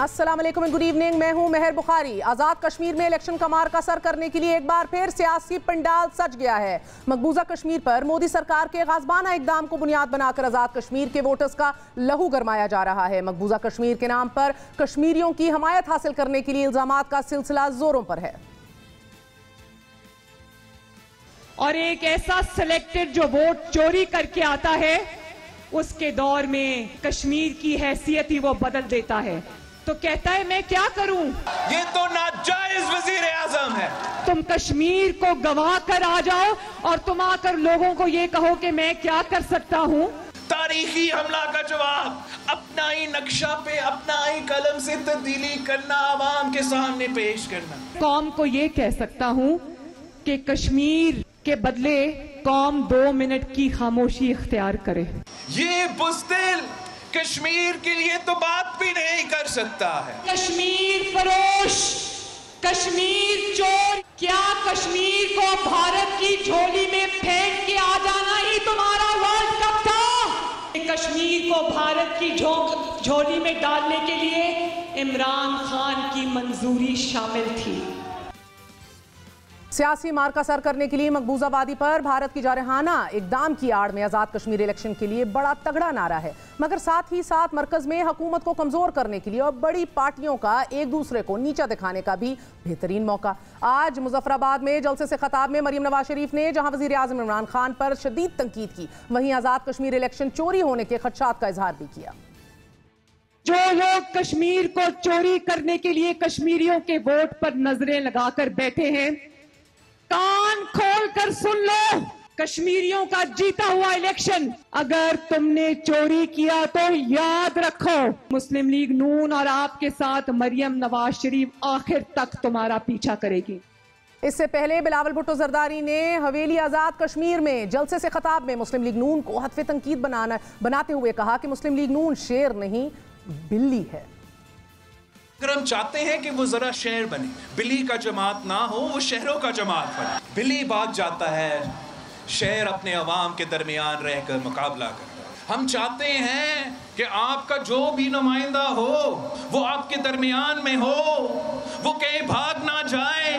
अस्सलाम वालेकुम and good evening. मैं हूं मेहर बुखारी। आज़ाद कश्मीर में इलेक्शन का मार्का सर करने के लिए एक बार फिर सियासी पंडाल सज गया है। मकबूजा कश्मीर पर मोदी सरकार के गाज़बाना इक़दाम को बुनियाद बनाकर आज़ाद कश्मीर के वोटर्स का लहू गरमाया जा रहा है। मकबूजा कश्मीर के नाम पर कश्मीरियों की हमायत हासिल करने के लिए इल्ज़ामात का सिलसिला जोरों पर है। और एक ऐसा सिलेक्टेड जो वोट चोरी करके आता है, उसके दौर में कश्मीर की हैसियत ही वो बदल देता है। तो कहता है मैं क्या करूं, ये तो नाजायज वजीर आजम है। तुम कश्मीर को गंवा कर आ जाओ और तुम आकर लोगों को ये कहो कि मैं क्या कर सकता हूं। तारीखी हमला का जवाब अपना ही नक्शा पे अपना ही कलम से तब्दीली करना, आवाम के सामने पेश करना। कौम को ये कह सकता हूं कि कश्मीर के बदले कौम 2 मिनट की खामोशी इख्तियार करे। ये बुज़दिल कश्मीर के लिए तो बात भी नहीं कर सकता है। कश्मीर फरोश, कश्मीर चोर, क्या कश्मीर को भारत की झोली में फेंक के आ जाना ही तुम्हारा वर्ल्ड कप था? कश्मीर को भारत की झोली में डालने के लिए इमरान खान की मंजूरी शामिल थी। सियासी मार्का सर करने के लिए मकबूजा वादी पर भारत की जारहाना इकदाम की आड़ में आज़ाद कश्मीर इलेक्शन के लिए बड़ा तगड़ा नारा है, मगर साथ ही साथ मरकज में हुकूमत को कमजोर करने के लिए और बड़ी पार्टियों का एक दूसरे को नीचा दिखाने का भी बेहतरीन मौका। आज मुजफ्फराबाद में जलसे से खिताब में मरियम नवाज शरीफ ने जहां वजीर आजम इमरान खान पर शदीद तनकीद की, वहीं आज़ाद कश्मीर इलेक्शन चोरी होने के खदशात का इजहार भी किया। जो लोग कश्मीर को चोरी करने के लिए कश्मीरियों के वोट पर नजरें लगाकर बैठे हैं, कान खोल कर सुन लो। कश्मीरियों का जीता हुआ इलेक्शन अगर तुमने चोरी किया तो याद रखो, मुस्लिम लीग नून और आपके साथ मरियम नवाज शरीफ आखिर तक तुम्हारा पीछा करेगी। इससे पहले बिलावल भुट्टो जरदारी ने हवेली आज़ाद कश्मीर में जलसे से खिताब में मुस्लिम लीग नून को हत्फे तनकीद बनाते हुए कहा कि मुस्लिम लीग नून शेर नहीं बिल्ली है। अगर हम चाहते हैं कि वो जरा शेर बने, बिल्ली का जमात ना हो, वो शहरों का जमात बने। बिल्ली भाग जाता है, शेर अपने अवाम के दरमियान रहकर मुकाबला करता है। हम चाहते हैं कि आपका जो भी नुमाइंदा हो वो आपके दरमियान में हो, वो कहीं भाग ना जाए।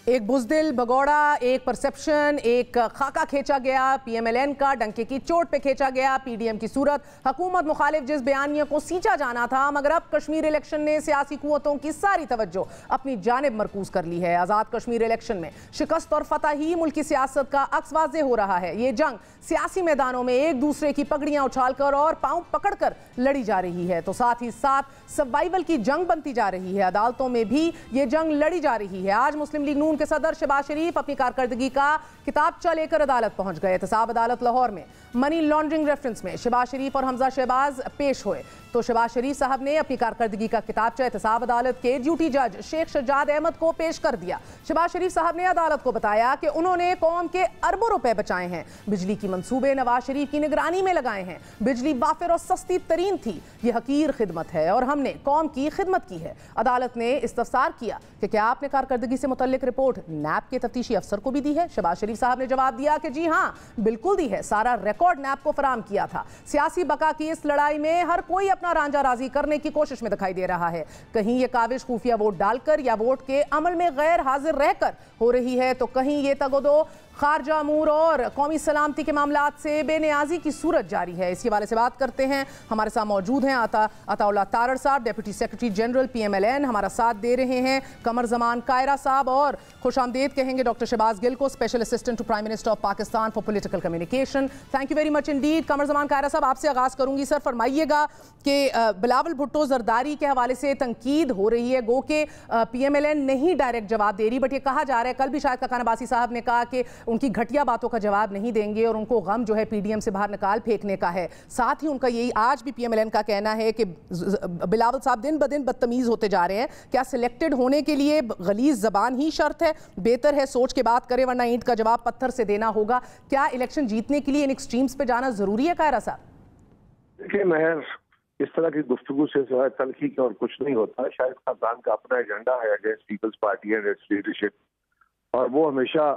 एक बुज़दिल भगौड़ा, एक परसेप्शन, एक खाका खींचा गया पीएमएलएन का, डंके की चोट पे खींचा गया पीडीएम की सूरत। हुकूमत मुखालिफ जिस बयानिया को सींचा जाना था, मगर अब कश्मीर इलेक्शन ने सियासी कुव्वतों की सारी तवज्जो अपनी जानिब मरकूज कर ली है। आज़ाद कश्मीर इलेक्शन में शिकस्त और फतह ही मुल्क की सियासत का अक्स वाज़े हो रहा है। ये जंग सियासी मैदानों में एक दूसरे की पगड़ियां उछालकर और पांव पकड़कर लड़ी जा रही है, तो साथ ही साथ सर्वाइवल की जंग बनती जा रही है। अदालतों में भी ये जंग लड़ी जा रही है। आज मुस्लिम लीग नून के सदर शहबाज शरीफ अपनी कारकर्दगी का किताबचा लेकर अदालत पहुंच गए। एहतसाब अदालत लाहौर में मनी लॉन्ड्रिंग रेफरेंस में शहबाज शरीफ और हमजा शहबाज पेश हुए, तो शहबाज शरीफ साहब ने अपनी कारकर्दगी का किताबचा एहतसाब अदालत के ड्यूटी जज शेख शजाद अहमद को पेश कर दिया। शहबाज शरीफ साहब ने अदालत को बताया कि उन्होंने कौम के अरबों रुपए बचाए हैं, बिजली की मंसूबे नवाज शरीफ की निगरानी में लगाए हैं, बिजली वाफिर और सस्ती तरीन थी, यह हकीर खिदमत है और हमने कौम की खिदमत की है। अदालत ने इस्तफसार किया कि क्या आपने कारकर्दगी से मुतल्लिक रिपोर्ट नैब के तफ्तीशी अफसर को भी दी है? शहबाज शरीफ साहब ने जवाब दिया कि जी हाँ, बिल्कुल दी है, सारा रिकॉर्ड नैब को फराम किया था। सियासी बका की इस लड़ाई में हर कोई अपना रांझा राजी करने की कोशिश में दिखाई दे रहा है। कहीं ये काविश खुफिया वोट डालकर या वोट के अमल में गैर हाजिर रहकर हो रही है, तो कहीं ये तगोदो खारजा अमूर और कौमी सलामती के मामलात से बेनियाजी की सूरत जारी है। इसी हवाले से बात करते हैं। हमारे साथ मौजूद हैं अताउल्लाह तारड़ साहब, डिप्टी सेक्रेटरी जनरल पीएमएलएन, हमारा साथ दे रहे हैं कमर जमान कायरा साहब, और खुशामदीद कहेंगे डॉक्टर शहबाज गिल को, special assistant to prime minister of Pakistan for political communication. Thank you very much indeed. Qamar Zaman Kaira sahab, आपसे आगाज करूंगी। सर, फरमाइएगा कि बिलावल भुट्टो जरदारी के हवाले से तनकीद हो रही है, गो के पीएमएलएन नहीं डायरेक्ट जवाब दे रही, बट ये कहा जा रहा है, कल भी शायद काकान अब्बासी साहब ने कहा कि उनकी घटिया बातों का जवाब नहीं देंगे और उनको गम जो है पीडीएम से बाहर निकाल फेंकने का है। साथ ही उनका यही आज भी पीएमएलएन का कहना है कि बिलावल साहब दिन ब दिन बदतमीज होते जा रहे हैं। क्या सिलेक्टेड होने के लिए गलीज जबान ही शर्त है? बेहतर है सोच के बात करें, वरना ईंट का जवाब पत्थर से देना होगा। क्या इलेक्शन जीतने के लिए इन एक्सट्रीम्स पे जाना जरूरी है कायरा साहब? देखिए महर, इस तरह की गुफ्तगू से सिवाय तलखी के और कुछ नहीं होता। शायद खानदान का अपना एजेंडा है against Peoples Party and its leadership, और वो हमेशा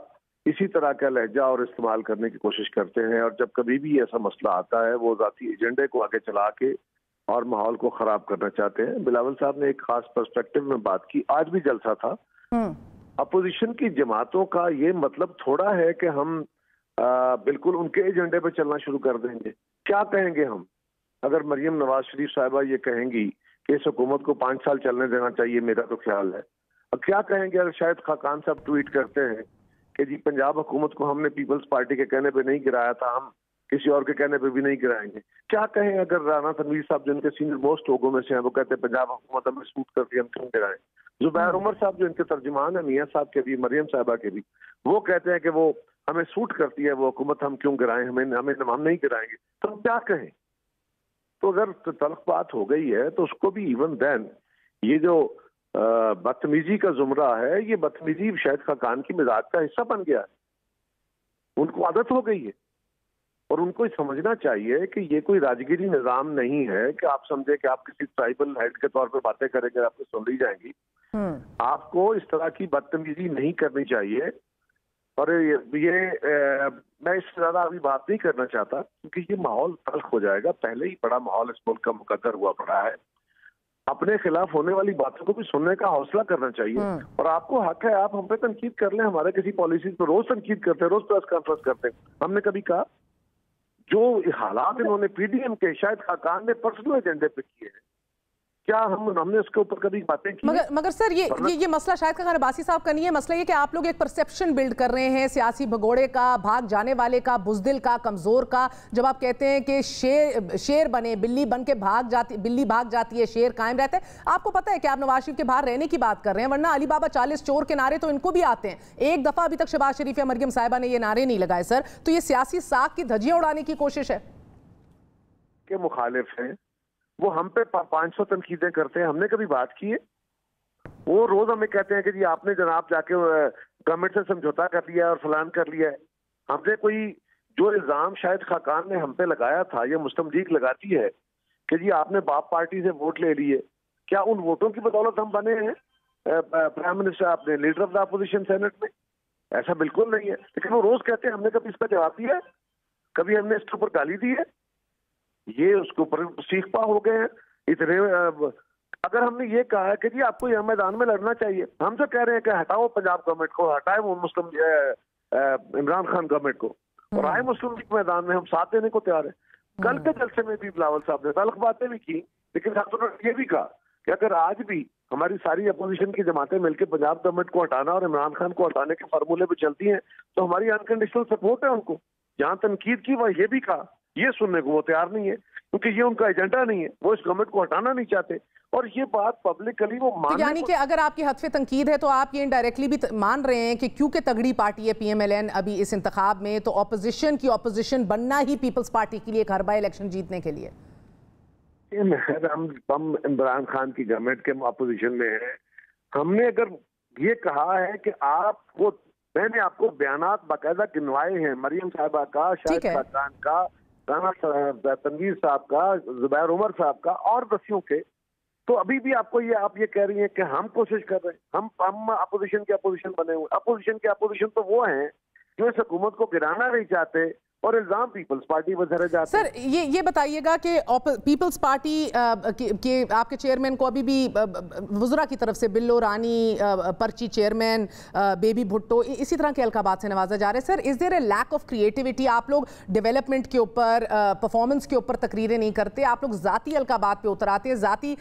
इसी तरह का लहजा और इस्तेमाल करने की कोशिश करते हैं। और जब कभी भी ऐसा मसला आता है, वो जाती एजेंडे को आगे चला के और माहौल को खराब करना चाहते हैं। बिलावल साहब ने एक खास पर्सपेक्टिव में बात की, आज भी जलसा था। अपोजिशन की जमातों का ये मतलब थोड़ा है कि हम बिल्कुल उनके एजेंडे पे चलना शुरू कर देंगे। क्या कहेंगे हम अगर मरियम नवाज शरीफ साहिबा ये कहेंगी कि इस हुकूमत को 5 साल चलने देना चाहिए, मेरा तो ख्याल है। अब क्या कहेंगे अगर शायद खाकान साहब ट्वीट करते हैं कि जी पंजाब हुकूमत को हमने पीपल्स पार्टी के कहने पे नहीं गिराया था, हम किसी और के कहने पे भी नहीं गिराएंगे। क्या कहें अगर राना तनवीर साहब जो इनके सीनियर मोस्ट लोगों में से हैं, वो कहते हैं पंजाब हुकूमत हमें सूट करती है, हम क्यों गिराएं। जुबैर उमर साहब जो इनके तर्जुमान है, मियां साहब के भी, मरियम साहिबा के भी, वो कहते हैं कि वो हमें सूट करती है वो हुकूमत, हम क्यों गिराएं, हम नहीं गिराएंगे। तो हम क्या कहें। तो अगर तल्ख बात हो गई है तो उसको भी इवन देन ये जो बदतमीजी का जुमरा है, ये बदतमीजी शायद खाकान की मिजाज का हिस्सा बन गया है, उनको आदत हो गई है। और उनको समझना चाहिए कि ये कोई राजगिरी निजाम नहीं है कि आप समझे कि आप किसी ट्राइबल हेड के तौर पे बातें करेंगे आपको सुन ली जाएंगी। आपको इस तरह की बदतमीजी नहीं करनी चाहिए। और मैं इससे ज्यादा अभी बात नहीं करना चाहता क्योंकि ये माहौल तल्ख हो जाएगा। पहले ही बड़ा माहौल इस मुल्क का मुकद्दर हुआ पड़ा है। अपने खिलाफ होने वाली बातों को भी सुनने का हौसला करना चाहिए। और आपको हक है, आप हम पे तनकीद कर लें, हमारे किसी पॉलिसीज पर रोज तनकीद करते हैं, रोज प्रेस कॉन्फ्रेंस करते हैं। हमने कभी कहा जो हालात इन्होंने पीडीएम के शायद खाकान ने पर्सनल एजेंडे पे किए हैं, क्या हमने उसके ऊपर कभी बातें की? मगर सर ये मसला शायद खान अब्बासी साहब का नहीं है। मसला ये कि आप लोग एक परसेप्शन बिल्ड कर रहे हैं सियासी भगोड़े का, भाग जाने वाले का, बुजदिल का, कमजोर का। जब आप कहते हैं कि शेर बने, बिल्ली बन के बिल्ली भाग जाती है, शेर कायम रहता है। आपको पता है कि आप नवाज शरीफ के बाहर रहने की बात कर रहे हैं, वरना अली बाबा 40 चोर के नारे तो इनको भी आते हैं। एक दफा अभी तक शहबाज शरीफ या मरियम साहिबा ने ये नारे नहीं लगाए सर। तो ये सियासी साख की धज्जियां उड़ाने की कोशिश है के मुखालिफ हैं। वो हम पे 500 तनकीदें करते हैं, हमने कभी बात की है? वो रोज हमें कहते हैं कि जी आपने जनाब जाके गवर्नमेंट से समझौता कर लिया और फलान कर लिया है। हमने कोई जो इल्जाम शायद खाकान ने हम पे लगाया था, ये मुस्तमदीक लगाती है कि जी आपने बाप पार्टी से वोट ले लिए। क्या उन वोटों की बदौलत हम बने हैं प्राइम मिनिस्टर, अपने leader of the opposition senate में? ऐसा बिल्कुल नहीं है। लेकिन वो रोज कहते हैं हमने कभी इसका जवाब दिया है, कभी हमने इसके ऊपर गाली दी है? ये उसके ऊपर सीखपा हो गए हैं इतने। अगर हमने ये कहा है कि जी आपको यह मैदान में लड़ना चाहिए, हम तो कह रहे हैं कि हटाओ पंजाब गवर्नमेंट को, हटाए वो मुस्लिम इमरान खान गवर्नमेंट को और आए मुस्लिम लीग मैदान में, हम साथ देने को तैयार है। कल के जलसे में भी बिलावल साहब ने तल्ख बातें भी की, लेकिन उन्होंने ये भी कहा कि अगर आज भी हमारी सारी अपोजिशन की जमातें मिलकर पंजाब गवर्नमेंट को हटाना और इमरान खान को हटाने के फार्मूले पे चलती हैं तो हमारी अनकंडीशनल सपोर्ट है उनको। जहां तनकीद की वह ये भी कहा, ये सुनने को वो तैयार नहीं है क्योंकि ये उनका एजेंडा नहीं है, वो इस गवर्नमेंट को हटाना नहीं चाहते। और ये बात पब्लिकली वो मान, तो यानी कि अगर आपकी हद पे तनकीद है तो आप ये इनडायरेक्टली भी मान रहे हैं कि क्योंकि तगड़ी पार्टी है पीएमएलएन अभी इस इंतखाब में, तो ऑपोजिशन की ऑपोजिशन बनना ही पीपल्स पार्टी के लिए एक हर बार इलेक्शन जीतने के लिए। हम इमरान खान की गवर्नमेंट के अपोजिशन में है। हमने अगर ये कहा है कि आपको, मैंने आपको बयानात बाकायदा गिनवाए हैं, मरियम साहिबा का, शाहिद खान का, राना तनवीर साहब का, जुबैर उमर साहब का और दसियों के। तो अभी भी आपको आप ये कह रही हैं कि हम कोशिश कर रहे हैं, हम अपोजिशन के अपोजिशन बने हुए। अपोजिशन के अपोजिशन तो वो हैं जो इस हुकूमत को गिराना नहीं चाहते और इल्जाम पीपल्स पार्टी पर धरे जाते हैं। सर ये बताइएगा कि पीपल्स पार्टी के आपके चेयरमैन को अभी भी वज़रा की तरफ से बिल्लो रानी, पर्ची चेयरमैन, बेबी भुट्टो, इसी तरह के अलकाबात से नवाजा जा रहा है। Sir is there a lack of creativity? आप लोग डेवलपमेंट के ऊपर, परफॉर्मेंस के ऊपर तकरीरें नहीं करते, आप लोग ज़ाती अलकाबात पे उतर आते हैं। ज़ाती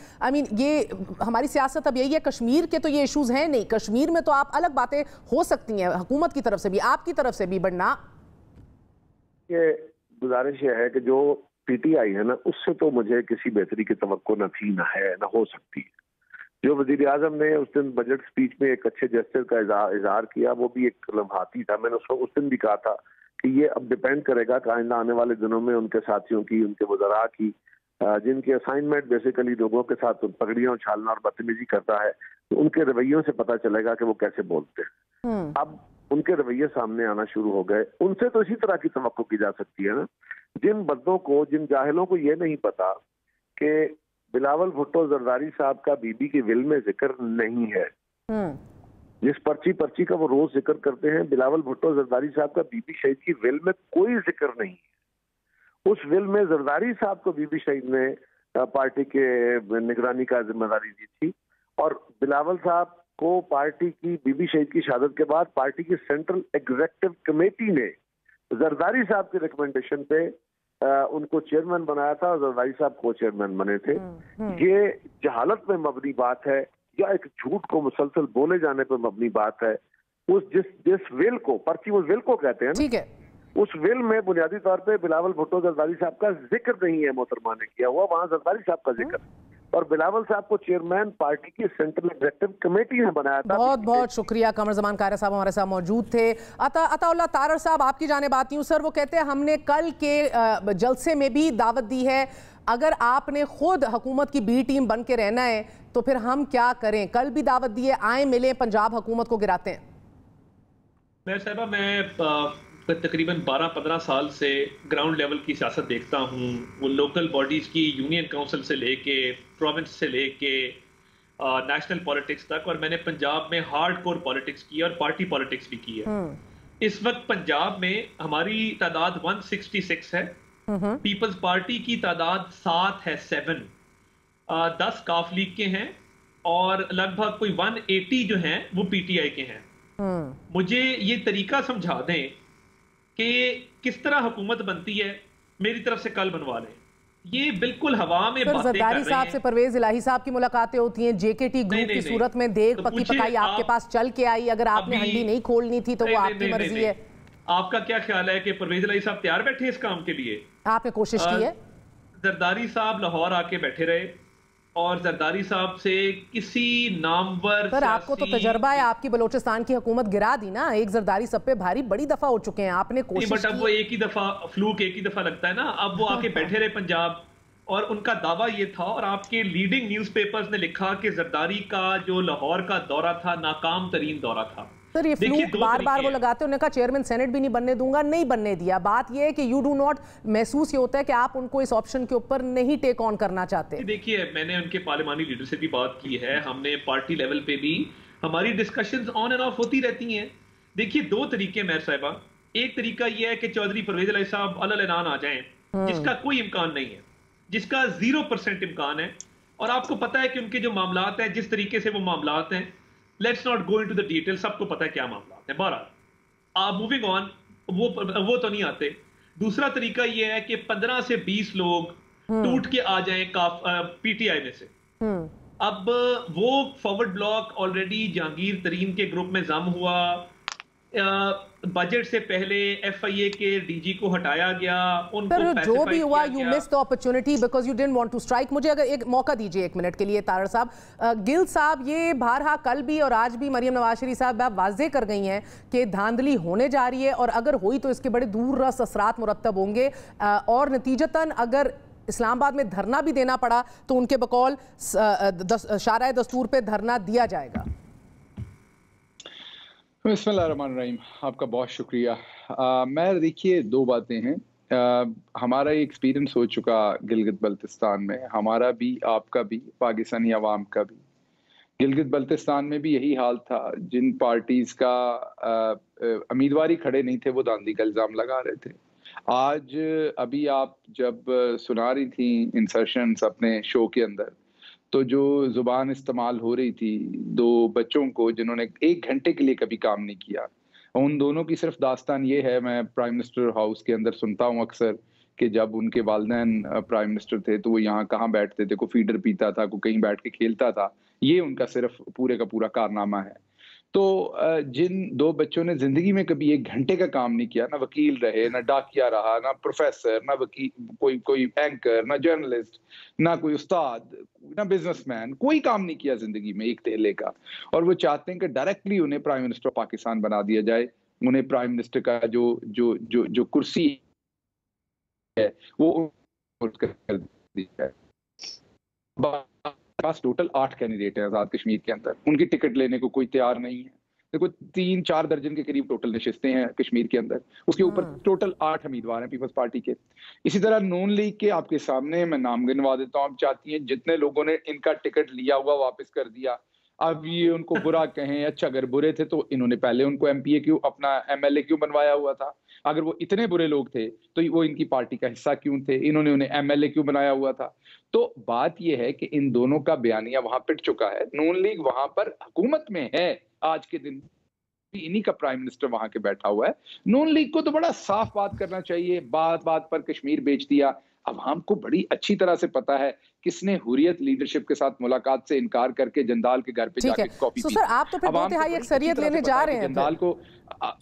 ये हमारी सियासत अब यही है। कश्मीर के तो ये इशूज़ हैं नहीं, कश्मीर में तो आप अलग बातें हो सकती हैं हुकूमत की तरफ से भी, आपकी तरफ से भी, बढ़ना ये गुजारिश है कि जो पीटीआई है ना, उससे तो मुझे किसी बेहतरी की तवक्को न थी, न है, न हो सकती। जो वजीर आजम ने उस दिन बजट स्पीच में एक अच्छे जेस्चर का इजहार किया, वो भी एक लम्हाती था। मैंने उस दिन भी कहा था कि ये अब डिपेंड करेगा कि आइंदा आने वाले दिनों में उनके साथियों की, उनके वज़रा की, जिनके असाइनमेंट बेसिकली लोगों के साथ पगड़ियां उछालना और बदतमीजी करता है, तो उनके रवैयों से पता चलेगा कि वो कैसे बोलते हैं। अब उनके रवैये सामने आना शुरू हो गए। उनसे तो इसी तरह की तवक्को की जा सकती है ना। जिन बंदों को, जिन जाहिलों को ये नहीं पता कि बिलावल भुट्टो जरदारी साहब का बीबी के विल में जिक्र नहीं है, जिस पर्ची का वो रोज जिक्र करते हैं, बिलावल भुट्टो जरदारी साहब का बीबी शहीद की विल में कोई जिक्र नहीं है। उस विल में जरदारी साहब को बीबी शहीद ने पार्टी के निगरानी का जिम्मेदारी दी थी। और बिलावल साहब को पार्टी की बीबी शहीद की शहादत के बाद पार्टी की सेंट्रल एग्जीक्यूटिव कमेटी ने जरदारी साहब के रिकमेंडेशन पे उनको चेयरमैन बनाया था और जरदारी साहब को चेयरमैन बने थे। ये जहालत में मबनी बात है या एक झूठ को मुसलसल बोले जाने पर मबनी बात है। उस जिस विल को पर्ची उस विल को कहते हैं ठीक है, उस विल में बुनियादी तौर पे बिलावल भुट्टो जरदारी साहब का जिक्र नहीं है, मोहतरमा ने किया हुआ, वहां जरदारी साहब का जिक्र। और बिलावल साहब को चेयरमैन पार्टी की सेंट्रल एग्जीक्यूटिव कमेटी ने बनाया था। बहुत बहुत शुक्रिया। कमर जमान कायरा साहब हमारे साथ मौजूद थे। अताउल्लाह तारड़ साहब, आपकी जानिब आती हूँ। सर, वो कहते हैं हमने कल के जलसे में भी दावत दी है, अगर आपने खुद हुकूमत की बी टीम बन के रहना है तो फिर हम क्या करें? कल भी दावत दी है, आए मिले, पंजाब हुकूमत को गिराते हैं। मैं साहबा, मैं तकरीबन 12-15 साल से ग्राउंड लेवल की सियासत देखता हूँ। वो लोकल बॉडीज़ की, यूनियन काउंसिल से लेके, प्रोविंस से लेके नेशनल पॉलिटिक्स तक, और मैंने पंजाब में हार्ड कोर पॉलिटिक्स की और पार्टी पॉलिटिक्स भी की है। इस वक्त पंजाब में हमारी तादाद 166 है, पीपल्स पार्टी की तादाद 7 है, 7, 10 काफ लीग के हैं और लगभग कोई 180 जो हैं वो पीटीआई के हैं। मुझे ये तरीका समझा दें कि किस तरह हुकूमत बनती है, मेरी तरफ से कल बनवा लें। ये बिल्कुल हवा में बातें कर रहे हैं। जरदारी साहब से परवेज इलाही साहब की मुलाकातें होती हैं, जेकेटी ग्रुप की सूरत में देख पकी पकाई आपके पास चल के आई, अगर आपने हंडी नहीं खोलनी थी तो वो आपकी मर्जी है। आपका क्या ख्याल है कि परवेज इलाही साहब तैयार बैठे इस काम के लिए? आपने कोशिश की है? जरदारी साहब लाहौर आके बैठे रहे और जरदारी साहब से किसी नामवर सर, आपको तो तजर्बा है, आपकी बलोचिस्तान की हुकूमत गिरा दी ना, एक जरदारी सब पे भारी बड़ी दफा हो चुके हैं, आपने कोशिश बट अब वो एक ही दफा फ्लूक एक ही दफा लगता है ना। अब वो आके बैठे रहे पंजाब और उनका दावा ये था, और आपके लीडिंग न्यूज़पेपर्स ने लिखा कि जरदारी का जो लाहौर का दौरा था नाकाम तरीन दौरा था। सर, ये फ्लूक बार बार वो लगाते, उन्होंने कहा चेयरमैन सेनेट भी नहीं बनने दूंगा, नहीं बनने दिया। बात ये है कि यू डू नॉट, महसूस ये होता है कि आप उनको इस ऑप्शन के ऊपर नहीं टेक ऑन करना चाहते। देखिए, मैंने उनके पार्लिमानी लीडर से भी बात की है, हमने पार्टी लेवल पे भी हमारी डिस्कशंस ऑन एंड ऑफ होती रहती हैं। देखिए, दो तरीके मेयर साहिबा, एक तरीका यह है कि चौधरी परवेज इलाही साहब अलग-अलग आ जाएं, जिसका कोई इम्कान नहीं है, जिसका 0% इम्कान है, और आपको पता है कि उनके जो मामलात हैं, जिस तरीके से वो मामलात हैं, let's not go into the detail, सबको पता है क्या मामलात है। बहरहाल मूविंग ऑन, वो तो नहीं आते। दूसरा तरीका ये है कि 15 से 20 लोग टूट के आ जाएं पीटीआई में से। अब वो फॉरवर्ड ब्लॉक ऑलरेडी जहांगीर तरीन के ग्रुप में जम हुआ, बजट से पहले एफआईए के डीजी को हटाया गया, उनको जो भी हुआ, you miss the opportunity because you didn't want to strike. मुझे अगर एक मौका दीजिए 1 मिनट के लिए तारड़ साहब। गिल साहब, ये बारहा कल भी और आज भी मरियम नवाज शरीफ साहब वाजे कर गई हैं कि धांधली होने जा रही है, और अगर हुई तो इसके बड़े दूर रस असरात मुरत्तब होंगे, और नतीजतन अगर इस्लामाबाद में धरना भी देना पड़ा तो उनके बकौल शाराए दस्तूर पे धरना दिया जाएगा। बिस्मिल्लाहिर्रहमानिर्रहीम, आपका बहुत शुक्रिया। मैं देखिए, दो बातें हैं। हमारा एक्सपीरियंस हो चुका गिलगित बल्तिस्तान में, हमारा भी, आपका भी, पाकिस्तानी अवाम का भी। गिलगित बल्तिस्तान में भी यही हाल था। जिन पार्टीज का उम्मीदवारी खड़े नहीं थे वो धांधली का इल्ज़ाम लगा रहे थे। आज अभी आप जब सुना रही थी इंसर्शंस अपने शो के अंदर, तो जो जुबान इस्तेमाल हो रही थी दो बच्चों को जिन्होंने 1 घंटे के लिए कभी काम नहीं किया, उन दोनों की सिर्फ दास्तान ये है, मैं प्राइम मिनिस्टर हाउस के अंदर सुनता हूँ अक्सर कि जब उनके वालिदैन प्राइम मिनिस्टर थे तो वो यहाँ कहाँ बैठते थे, को फीडर पीता था, को कहीं बैठ के खेलता था। ये उनका सिर्फ पूरे का पूरा कारनामा है। तो जिन 2 बच्चों ने जिंदगी में कभी 1 घंटे का काम नहीं किया, ना वकील रहे, ना डाकिया रहा, ना प्रोफेसर, ना वकील, कोई एंकर, ना जर्नलिस्ट, ना कोई उस्ताद, ना बिजनेसमैन, कोई काम नहीं किया जिंदगी में एक तेले का, और वो चाहते हैं कि डायरेक्टली उन्हें प्राइम मिनिस्टर पाकिस्तान बना दिया जाए। उन्हें प्राइम मिनिस्टर का जो कुर्सी है वो कर दी जाए। पास टोटल 8 कैंडिडेट हैं आजाद कश्मीर के अंदर, उनकी टिकट लेने को कोई तैयार नहीं है। देखो, 3-4 दर्जन के करीब टोटल नशिस्तें हैं कश्मीर के अंदर, उसके ऊपर टोटल 8 उम्मीदवार हैं पीपल्स पार्टी के। इसी तरह नून लीग के आपके सामने मैं नाम गिनवा देता हूँ। आप चाहती हैं जितने लोगों ने इनका टिकट लिया हुआ वापस कर दिया, अब ये उनको बुरा कहें, अच्छा अगर बुरे थे तो इन्होंने पहले उनको एमपीए क्यों, अपना एमएलए क्यों बनवाया हुआ था? अगर वो इतने बुरे लोग थे तो वो इनकी पार्टी का हिस्सा क्यों थे, इन्होंने उन्हें एमएलए क्यों बनाया हुआ था। तो बात यह है कि इन दोनों का बयानिया वहां पिट चुका है, नून लीग वहां पर हुकूमत में है, आज के दिन इन्हीं का प्राइम मिनिस्टर वहां के बैठा हुआ है। नून लीग को तो बड़ा साफ बात करना चाहिए, बात बात पर कश्मीर बेच दिया। अवाम को बड़ी अच्छी तरह से पता है किसने हुर्रियत लीडरशिप के साथ मुलाकात से इनकार करके जंदाल के घर पे जाके कॉपी पी। सर आप तो फिर 2/3 अक्सरियत लेने जा रहे हैं, जंदाल को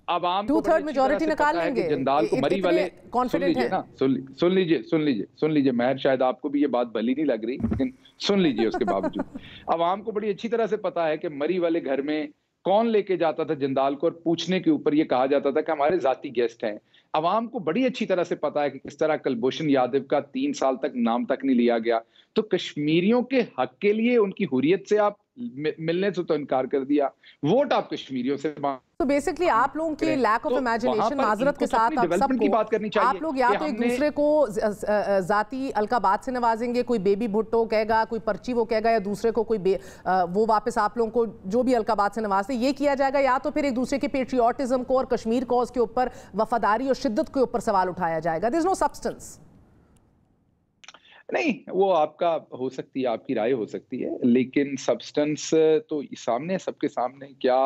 अवाम को 2/3 मेजॉरिटी निकाल लेंगे, जंदाल को मरी वाले कॉन्फिडेंट है ना। सुन लीजिए महर, शायद आपको भी ये बात भली नहीं लग रही, लेकिन सुन लीजिए उसके बावजूद अवाम को बड़ी अच्छी तरह से पता है कि मरी वाले घर में कौन लेके जाता था जंदाल को, और पूछने के ऊपर ये कहा जाता था कि हमारे जाती गेस्ट हैं। अवाम को बड़ी अच्छी तरह से पता है कि किस तरह कुलभूषण यादव का 3 साल तक नाम तक नहीं लिया गया। तो कश्मीरियों के हक के लिए उनकी हुर्रियत से आप मिलने से तो इनकार कर दिया, वोट आप कश्मीरियों से तो बेसिकली आप लोगों के लैक ऑफ इमेजिनेशन, माजरत के साथ आप सबको बात करनी चाहिए। आप लोग या तो एक दूसरे को जाती अलकाबात से नवाजेंगे, कोई बेबी भुट्टो कहेगा, कोई पर्ची वो कहेगा, या दूसरे को कोई वो वापस आप लोगों को जो भी अलकाबात से नवाजते ये किया जाएगा, या तो फिर एक दूसरे के पेट्रियोटिज्म को और कश्मीर कॉज के ऊपर वफादारी और शिद्दत के ऊपर सवाल उठाया जाएगा। There is no substance. नहीं, वो आपका हो सकती है, आपकी राय हो सकती है, लेकिन सब्सटेंस तो सामने, सबके सामने। क्या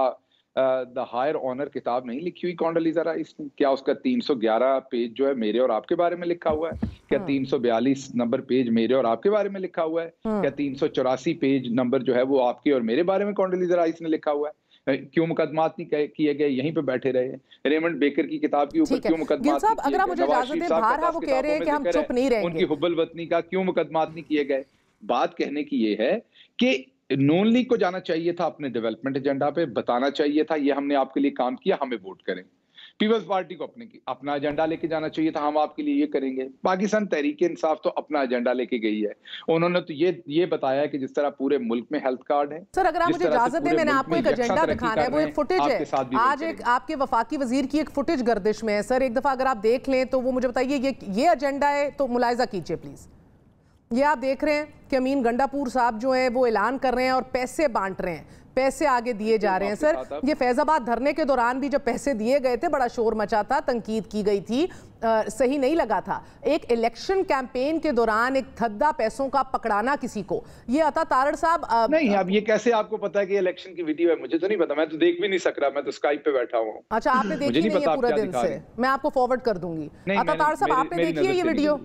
द हायर ऑनर किताब नहीं लिखी हुई कॉन्डोलीजा राइस ने? क्या उसका 311 पेज जो है मेरे और आपके बारे में लिखा हुआ है? क्या 342 नंबर पेज मेरे और आपके बारे में लिखा हुआ है? क्या 384 पेज नंबर जो है वो आपके और मेरे बारे में कॉन्डोलीजा राइस ने लिखा हुआ है? क्यों मुकदमात नहीं किए गए, यहीं पे बैठे रहे? रेमंड बेकर की किताब के ऊपर क्यों मुकदमात नहीं किए गए? नवाज शरीफ साहब वो कह रहे हैं कि हम चुप नहीं रहेंगे, उनकी हुब्बुल वतनी का क्यों मुकदमात नहीं किए गए? बात कहने की ये है कि नून लीग को जाना चाहिए था अपने डेवलपमेंट एजेंडा पे, बताना चाहिए था ये हमने आपके लिए काम किया, हमें वोट करें। पीपल्स पार्टी को अपना एजेंडा लेके जाना चाहिए था, हम आपके लिए ये करेंगे। पाकिस्तान तहरीक इंसाफ तो अपना एजेंडा लेके गई है, उन्होंने तो ये बताया कि जिस तरह पूरे मुल्क में हेल्थ कार्ड है। सर अगर आप मुझे इजाजत दें, मैंने आपको एक एजेंडा दिखाना है, वो एक फुटेज है, आज एक आपके वफाकी वजीर की एक फुटेज गर्दिश में है। सर एक दफा अगर आप देख लें तो वो मुझे बताइए ये एजेंडा है तो मुलाहिजा कीजिए प्लीज। ये आप देख रहे हैं कि अमीन गंडापुर साहब जो है वो ऐलान कर रहे हैं और पैसे बांट रहे हैं, पैसे आगे दिए जा रहे हैं। सर ये फैजाबाद धरने के दौरान भी जब पैसे दिए गए थे बड़ा शोर मचा था, तनकीद की गई थी, सही नहीं लगा था। एक इलेक्शन कैंपेन के दौरान एक थद्दा पैसों का पकड़ाना किसी को, ये अता तारड़ साहब नहीं, अब ये कैसे आपको पता है कि इलेक्शन की वीडियो है? मुझे तो नहीं पता, मैं तो देख भी नहीं सक रहा, मैं तो स्काइप पे बैठा हुआ हूँ। अच्छा आपने देखी नहीं है पूरा दिन से? मैं आपको फॉरवर्ड कर दूंगी। अता तारड़ साहब आपने देखी है ये वीडियो?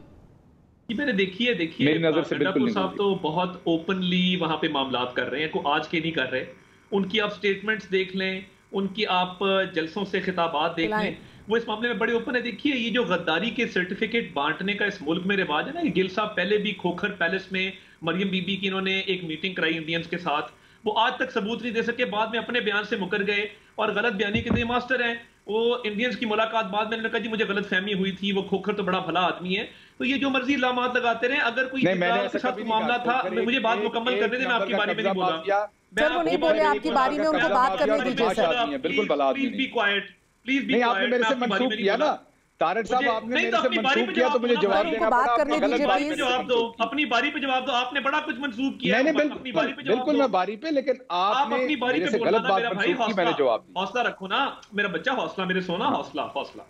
मैंने देखी है। देखिए गंडापुर साहब तो बहुत ओपनली वहां पे मामलात कर रहे हैं, को आज के नहीं कर रहे। उनकी आप स्टेटमेंट्स देख लें, उनकी आप जलसों से खिताबात देख लें, वो इस मामले में बड़े ओपन है। देखिए ये जो गद्दारी के सर्टिफिकेट बांटने का इस मुल्क में रिवाज है ना, गिल साहब पहले भी खोखर पैलेस में मरियम बीबी की इन्होंने एक मीटिंग कराई इंडियंस के साथ, वो आज तक सबूत नहीं दे सके, बाद में अपने बयान से मुकर गए और गलत बयानी के मास्टर हैं। वो इंडियंस की मुलाकात बाद में कहा जी मुझे गलत फहमी हुई थी, वो खोखर तो बड़ा भला आदमी है। तो ये जो मर्जी इल्जामात लगाते रहे, अगर कोई के साथ मामला था, मुझे बात मुकम्मल करने दें, मैं आपकी बारे में नहीं बोला। सर वो नहीं बोले आपकी बारी में, उनको बात करने दीजिए सर। बिल्कुल भला आदमी please be quite, please be quite. आपने मेरे से मंसूब किया ना तारड़ साहब, आपने मेरे से मंसूब किया तो मुझे जवाब देना बात करने पड़ा। दीजिए प्लीज, जवाब दो, अपनी बारी पे जवाब दो। आपने बड़ा कुछ मंसूब किया है, अपनी बारी पे जवाब दो। बिल्कुल मैं बारी पे, लेकिन आप अपनी बारी पे बोलना ना मेरा भाई, मैंने जवाब दिया। हौसला रखो ना मेरा बच्चा, हौसला मेरे सोना, हौसला।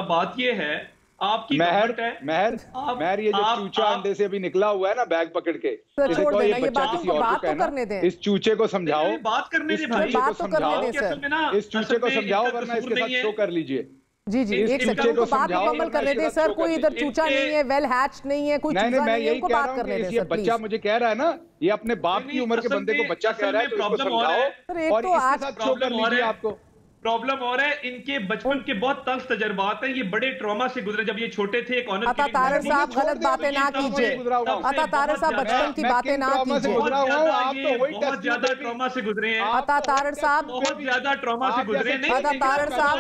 बात ये है आपकी महर ये जो चूचा अंडे से अभी निकला हुआ है ना बैग पकड़ के, छोड़ देना ये बात, किसी और को करने दें। इस चूचे को समझाओ, बात करने दे भाई, बात तो करने दे सर। इस चूचे को समझाओ वरना इसके साथ शो कर लीजिए। जी एक सेकंड को बात मुकम्मल करने दे सर। कोई इधर चूचा नहीं है, वेल हैच नहीं है, कोई चूजा नहीं है, उनको बात करने दे सर। बच्चा मुझे कह रहा है ना, ये अपने बाप की उम्र के बंदे को बच्चा कह रहा है, तो इसको समझाओ और इसके साथ शो कर लीजिए। आपको प्रॉब्लम और है, इनके बचपन के बहुत तंग तजुर्बात हैं, ये बड़े ट्रॉमा से गुजरे जब ये छोटे थे। अता तारड़ साहब गलत बातें ना कीजिए, अता तारड़ साहब बचपन की बातें ना कीजिए। बहुत ज्यादा ट्रॉमा से गुजरे हैं अता तारड़ साहब, बहुत ज्यादा ट्रॉमा से गुजरे हैं। अता तारड़ साहब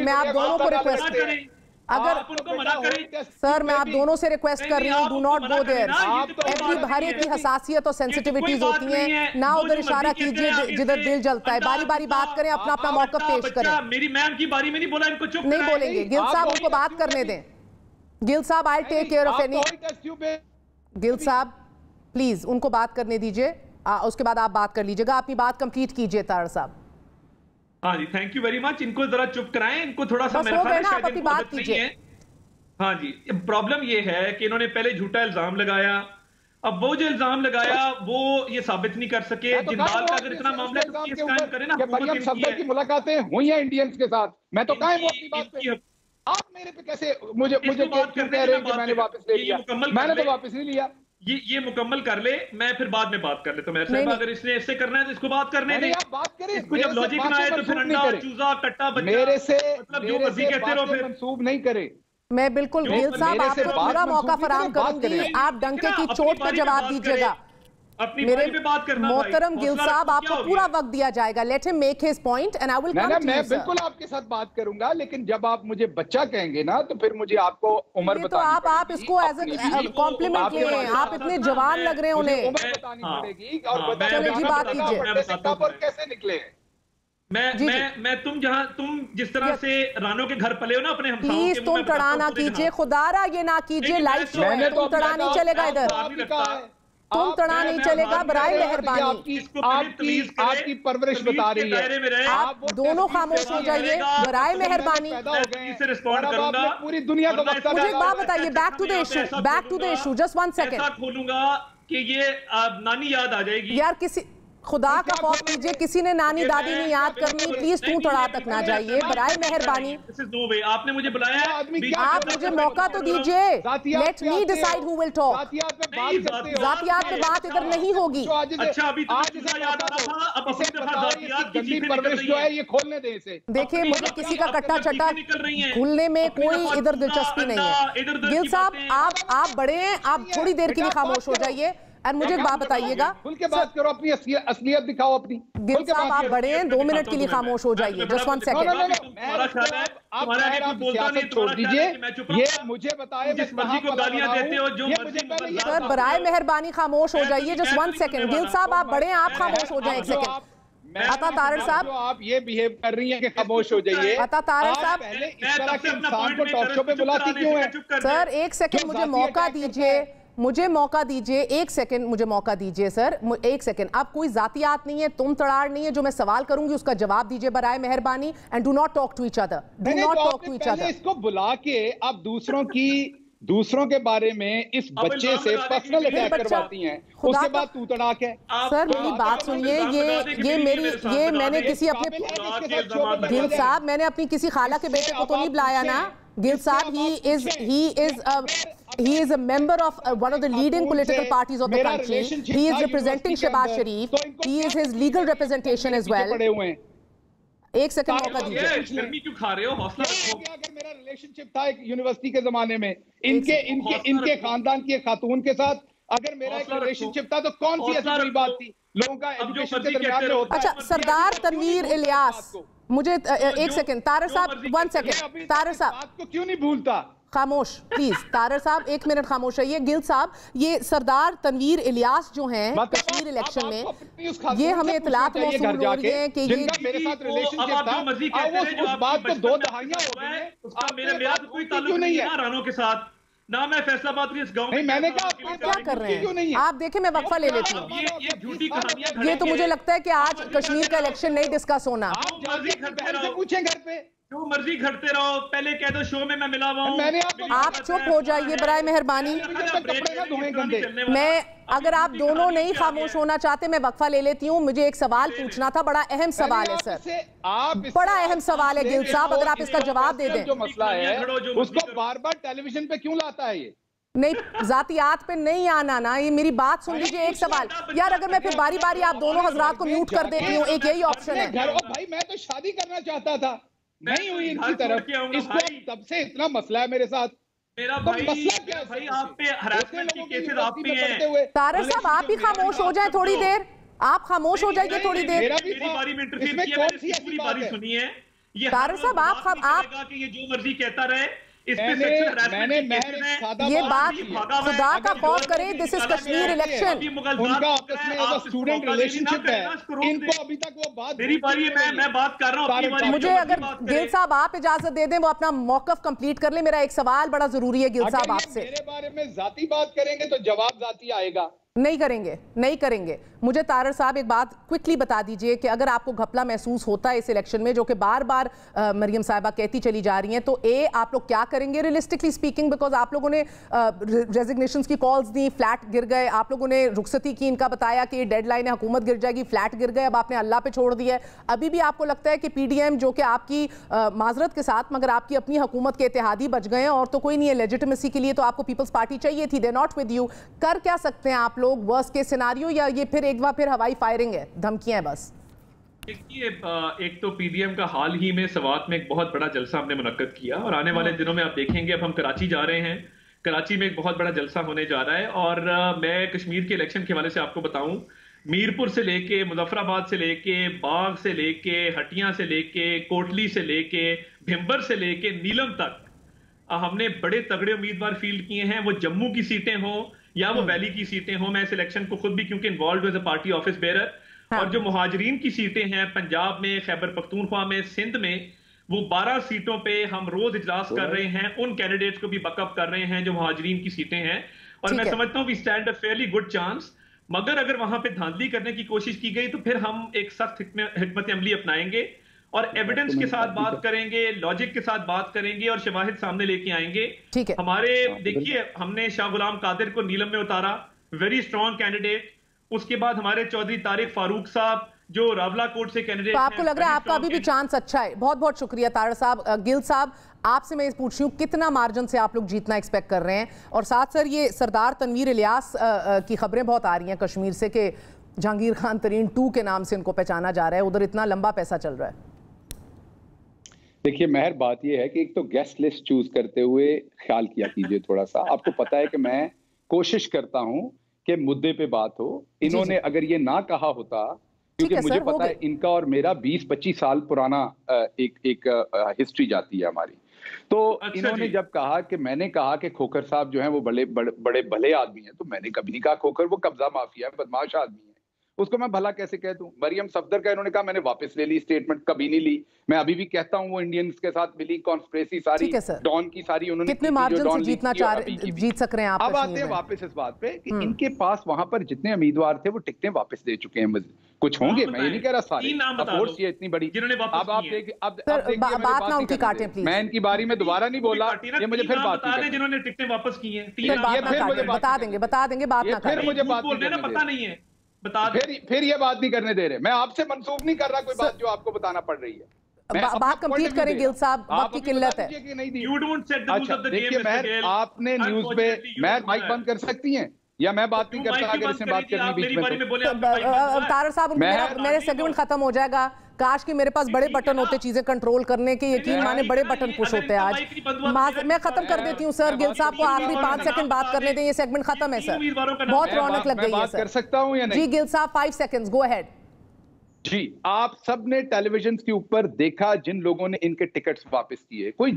मैं आप दोनों को रिक्वेस्ट करें, अगर उनको मना करें सर, मैं आप दोनों से रिक्वेस्ट कर रही हूँ, डू नॉट गो देयर। हर एक की हसासियत और सेंसिटिविटीज होती हैं, ना उधर इशारा कीजिए जिधर दिल जलता है। बारी बारी बात करें, अपना अपना मौका पेश करें। मेरी मैम की बारी में नहीं बोला, इनको चुप नहीं बोलेंगे। गिल साहब उनको बात करने दें। गिल साहब I take care of any. Gill साहब प्लीज उनको बात करने दीजिए, उसके बाद आप बात कर लीजिएगा। अपनी बात कंप्लीट कीजिए तारड़ साहब। हाँ जी, थैंक यू वेरी मच। इनको जरा चुप कराएं, इनको थोड़ा सा मेरे ख्याल आप अपनी बात कीजिए। हाँ जी, प्रॉब्लम ये है कि इन्होंने पहले झूठा इल्जाम लगाया, अब वो जो इल्जाम लगाया वो ये साबित नहीं कर सके। जिंदाल का अगर इतना मामला है तो केस कायम करें ना। मरियम सफदर की मुलाकातें हुई हैं इंडियंस के साथ, मैं तो कायम हूं अपनी बात पे। आप मेरे पे कैसे मुझे क्यों कह रहे हैं कि मैंने वापस ले लिया? मैंने तो वापस नहीं लिया। ये मुकम्मल कर ले, मैं फिर बाद में बात कर ले। तो मेरे साहब अगर इसने ऐसे करना है तो इसको बात करने दें। आप बात करें, इसको जब लॉजिक ना आए तो फिर अंडा चूजा कट्टा बच्चा मेरे से मतलब जो मर्जी कहते रहो फिर मंसूब नहीं करे। मैं बिल्कुल गिल साहब आपको पूरा मौका फराहम करूंगी, आप डंके की चोट पे जवाब दीजिएगा। मेरे मोहतरम गिल साहब आपको पूरा वक्त दिया जाएगा। Let him make his point and I will come to you. मैं बिल्कुल आपके साथ बात करूंगा, लेकिन जब आप मुझे बच्चा कहेंगे ना तो फिर मुझे आपको उम्र बतानी पड़ेगी। आप इसको एज ए कॉम्प्लीमेंट ले रहे हैं, आप इतने जवान लग रहे हैं उन्हें। उम्र बतानी पड़ेगी और चलिए जी बात कीजिए। कैसे निकले मैं तुम जिस तरह से रानो के घर पले हो ना अपने हमसाओं के, प्लीज तुम तड़ा ना कीजिए, खुदारा ये ना कीजिए, लाइव शो है, तुम तड़ा नहीं चलेगा इधर, तुम तड़ा नहीं चलेगा, बराए मेहरबानी। आपकी परवरिश बता रही है, आप दोनों खामोश हो जाइए, बराए मेहरबानी। पूरी दुनिया को मुझे एक बात बताइए, back to the issue, just 1 second. खोलूंगा कि ये नानी याद आ जाएगी यार, किसी खुदा का खौफ कीजिए, किसी ने नानी दादी नहीं याद करनी, प्लीज तू तड़ा तक ना जाइए, बराए मेहरबानी। आपने मुझे बुलाया, आप मुझे मौका तो दीजिए। Let me decide who will talk. जातियात पे बात इधर नहीं होगी। अच्छा, अभी याद आ रहा था, अब अपनी दफा जातियात की चीजें निकल रही है, ये खोलने दे इसे। देखिए, मुझे किसी का कट्टा चट्टा खुलने में कोई इधर दिलचस्पी नहीं है। गिल साहब, आप बड़े हैं, आप थोड़ी देर के लिए खामोश हो जाइए। और मुझे एक बात बताइएगा, खुल के बात करो, अपनी असलियत दिखाओ अपनी। गिल साहब, आप बड़े हैं, 2 मिनट के लिए खामोश हो जाइए, जस्ट 1 सेकंड। छोड़ दीजिए, ये मुझे बताए जिस मर्जी को गालियां देते हो, जो सर बराए मेहरबानी खामोश हो जाइए, जस्ट 1 सेकंड। गिल साहब, आप बड़े हैं, आप खामोश हो जाए 1 सेकंड। अता तारड़ साहब, आप ये बिहेव कर रही हैं कि खामोश हो जाइए। अता तारड़ साहब, पहले इस तरह के इंसान को टॉक शो पे बुलाती क्यों है? सर 1 सेकंड मुझे मौका दीजिए, मुझे मौका दीजिए 1 सेकंड, मुझे मौका दीजिए सर 1 सेकंड। अब कोई जातियात नहीं है, तुम तड़ाड़ नहीं है, जो मैं सवाल करूंगी उसका जवाब दीजिए बराए मेहरबानी। And do not talk to each other, do not talk to each other. इसको बुला के आप दूसरों के बारे में इस बच्चे से पर्सनल अटैक करवाती हैं, उसके बाद तू तड़ाक है। सर मेरी बात सुनिए, ये मैंने किसी अपने गिल साहब, मैंने अपनी किसी खाला के बेटे को तो नहीं बुलाया ना। गिल साहब, he is a member of one of the leading political parties of the country. He is representing Shehbaz Sharif. He is his legal representation as well. 1 second मौका दीजिए। गर्मी क्यों खा रहे हो, हौसला रखो। अगर मेरा रिलेशनशिप था एक यूनिवर्सिटी के जमाने में इनके खानदान की एक खातून के साथ, अगर मेरा एक रिलेशनशिप था तो कौन सी ऐसी बड़ी बात थी? लोगों का एजुकेशन के दरमियान में होता है। अच्छा, सरदार तनवीर इलियास, मुझे 1 सेकंड। तारड़ साहब 1 सेकंड। तारड़ साहब आपको क्यों नहीं भूलता? खामोश प्लीज। तारड़ साहब 1 मिनट खामोश रहिए। गिल साहब, ये सरदार तनवीर इलियास जो हैं कश्मीर इलेक्शन में, ये हमें इतलात मौसूल हो रही है कि ये मेरे साथ रिलेशनशिप था, उस बात को 2 दहाइयां हो गई हैं। मेरा कोई ताल्लुक नहीं है रानो के साथ, ना मैं फैसलाबाद के इस गांव में। मैंने कहा क्या कर रहे हैं आप? देखें, मैं वक्फा ले लेती हूँ। ये झूठी कहानियां, ये तो मुझे लगता है कि आज कश्मीर का इलेक्शन नहीं डिस्कस होना। पूछें घर पे, जो मर्जी घटते रहो, पहले कह दो शो में मैं मिला हुआ हूं। आप चुप हो जाइए बराए मेहरबानी। मैं, अगर आप दोनों नहीं खामोश होना चाहते, मैं वक्फा ले लेती हूँ। मुझे एक सवाल पूछना था, बड़ा अहम सवाल है सर, बड़ा अहम सवाल है गिल साहब, अगर आप इसका जवाब दे दें। जो मसला है उसको बार बार टेलीविजन पे क्यों लाता है ये? नहीं, जातियात पे नहीं आना ना, ये मेरी बात सुन लीजिए। एक सवाल यार, अगर मैं फिर बारी बारी आप दोनों हजरात को म्यूट कर देती हूँ, एक यही ऑप्शन है। भाई मैं तो शादी करना चाहता था, नहीं हुई इनकी तरफ, इसको तब से इतना मसला है मेरे साथ। मेरा भाई, भाई आप पे हरासमेंट की केसेस आप पे हैं। तारड़ साहब, आप ही खामोश हो जाए थोड़ी देर, आप खामोश हो जाइए थोड़ी देर। मेरी बारी में इंटरफेयर किया, मैंने पूरी बारी सुनी है। ये तारड़ साहब, आप ये जो मर्जी कहता रहे, ये बात खुदा का खौफ करे, दिस इज कश्मीर इलेक्शन। उनका आपस में स्टूडेंट रिलेशनशिप है, इनको अभी तक वो बात, मेरी बारी है, मैं बात कर रहा हूँ। मुझे अगर गिल साहब आप इजाजत दे दें, वो अपना मौकफ कंप्लीट कर ले। मेरा एक सवाल बड़ा जरूरी है गिल साहब आपसे। मेरे बारे में जाती बात करेंगे तो जवाब जाती आएगा। नहीं करेंगे, नहीं करेंगे। मुझे तारड़ साहब एक बात क्विकली बता दीजिए कि अगर आपको घपला महसूस होता है इस इलेक्शन में, जो कि बार बार मरियम साहिबा कहती चली जा रही हैं, तो आप लोग क्या करेंगे रियलिस्टिकली स्पीकिंग? बिकॉज आप लोगों ने रेजिग्नेशंस की कॉल्स दी, फ्लैट गिर गए, आप लोगों ने रुखसती की, इनका बताया कि डेडलाइन है, हुकूमत गिर जाएगी, फ्लैट गिर गए, अब आपने अल्लाह पे छोड़ दिया है। अभी भी आपको लगता है कि पीडीएम, जो कि आपकी माजरत के साथ मगर आपकी अपनी हुकूमत के इत्तेहादी बच गए हैं और तो कोई नहीं है, लेजिटिमेसी के लिए तो आपको पीपल्स पार्टी चाहिए थी, दे नॉट विद यू, कर क्या सकते हैं आप लोग वर्स्ट केस सिनेरियो, या ये फिर एक बार फिर हवाई फायरिंग है, धमकियां हैं बस? देखिए, एक तो पीडीएम का हाल ही में सवात में एक बहुत बड़ा जलसा हमने मुनक्कद किया और आने वाले दिनों में आप देखेंगे, अब हम कराची जा रहे हैं, कराची में एक बहुत बड़ा जलसा होने जा रहा है। और मैं कश्मीर के इलेक्शन के हवाले से आपको बताऊं, मीरपुर से लेके, मुजफ्फराबाद से लेके, बाग से लेके, हटिया से लेके, कोटली से लेके, भिम्बर से लेके नीलम तक हमने बड़े तगड़े उम्मीदवार फील्ड किए हैं। वो जम्मू की सीटें हों या वो वैली की सीटें हों, मैं इस इलेक्शन को खुद भी क्योंकि involve as a party office bearer, और जो मुहाजिरीन की सीटें हैं पंजाब में, खैबर पख्तूनख्वा में, सिंध में, वो 12 सीटों पे हम रोज इजलास कर रहे हैं, उन कैंडिडेट्स को भी बकअप कर रहे हैं जो मुहाजिरीन की सीटें हैं। और मैं समझता हूं we stand a fairly good chance. मगर अगर वहां पे धांधली करने की कोशिश की गई तो फिर हम एक सख्त हिकमत अमली अपनाएंगे और एविडेंस के साथ बात करेंगे, लॉजिक के साथ बात करेंगे और शवाहिद सामने लेके आएंगे। हमारे देखिए, हमने शाह गुलाम कादिर को नीलम में उतारा, वेरी स्ट्रॉन्ग कैंडिडेट। उसके बाद हमारे चौधरी तारिक फारूक साहब जो रावलाकोट से कैंडिडेट हैं, आपको लग रहा है आपका अभी भी चांस अच्छा है? बहुत बहुत शुक्रिया तारड़ साहब। गिल साहब, आपसे मैं पूछ रही हूँ कितना मार्जिन से आप लोग जीतना एक्सपेक्ट कर रहे हैं? और साथ सर, ये सरदार तनवीर इलियास की खबरें बहुत आ रही हैं कश्मीर से कि जहांगीर खान तरीन 2 के नाम से इनको पहचाना जा रहा है, उधर इतना लंबा पैसा चल रहा है। देखिए महर, बात यह है कि एक तो गेस्ट लिस्ट चूज करते हुए ख्याल किया कीजिए थोड़ा सा। आपको पता है कि मैं कोशिश करता हूं कि मुद्दे पे बात हो। इन्होंने अगर ये ना कहा होता, क्योंकि मुझे पता है इनका और मेरा 20-25 साल पुराना एक हिस्ट्री जाती है हमारी, तो इन्होंने जब कहा कि मैंने कहा कि खोखर साहब जो हैं वो बड़े भले आदमी हैं, तो मैंने कभी नहीं कहा खोखर वो कब्जा माफिया है, बदमाश आदमी है, उसको मैं भला कैसे कह दूं? मरियम सफदर का इन्होंने कहा मैंने वापस ले ली स्टेटमेंट, कभी नहीं ली। मैं अभी भी कहता हूं वो इंडियंस के साथ मिली, कॉन्स्पिरेसी सारी डॉन की सारी उन्होंने कितने मार्जिन से जीत सक रहे हैं आप? अब आते हैं वापस इस बात पे कि इनके पास वहां पर जितने उम्मीदवार थे वो टिकटें वापस दे चुके हैं। कुछ होंगे, मैं ये नहीं कह रहा सारे, अफकोर्स ये इतनी बड़ी। अब आप देखिए, अब बात ना उनकी काटें प्लीज। मैं इनकी बारी में दोबारा नहीं बोला, ये मुझे फिर बात बता दें जिन्होंने टिकटें वापस की हैं। बता देंगे बात ना फिर मुझे बात पता नहीं है, फिर ये बात नहीं करने दे रहे। मैं आपसे मंसूब नहीं कर रहा कोई बात जो आपको बताना पड़ रही है। बात कंप्लीट करें गिल साहब, वक्त की किल्लत है। अच्छा देखिए महर, आपने न्यूज पे महर माइक बंद कर सकती हैं या मैं बात नहीं करता अगर इसमें बात करनी बीच में? तारड़ साहब, मेरे सेगमेंट खत्म हो जाएगा। काश कि मेरे पास बड़े बटन होते चीजें कंट्रोल करने के, यकीन माने बड़े बटन पुश होते हैं आज। मैं खत्म कर देती हूँ सर, गिल साहब को आखिरी 5 सेकंड बात करने दें, ये सेगमेंट खत्म है सर, बहुत रौनक लग गई है सर। कर सकता हूँ या नहीं? जी गिल साहब 5 सेकंड्स, गो अहेड। जी, आप सबने टेलीविजन के ऊपर देखा जिन लोगों ने इनके टिकट्स वापस किए, कोई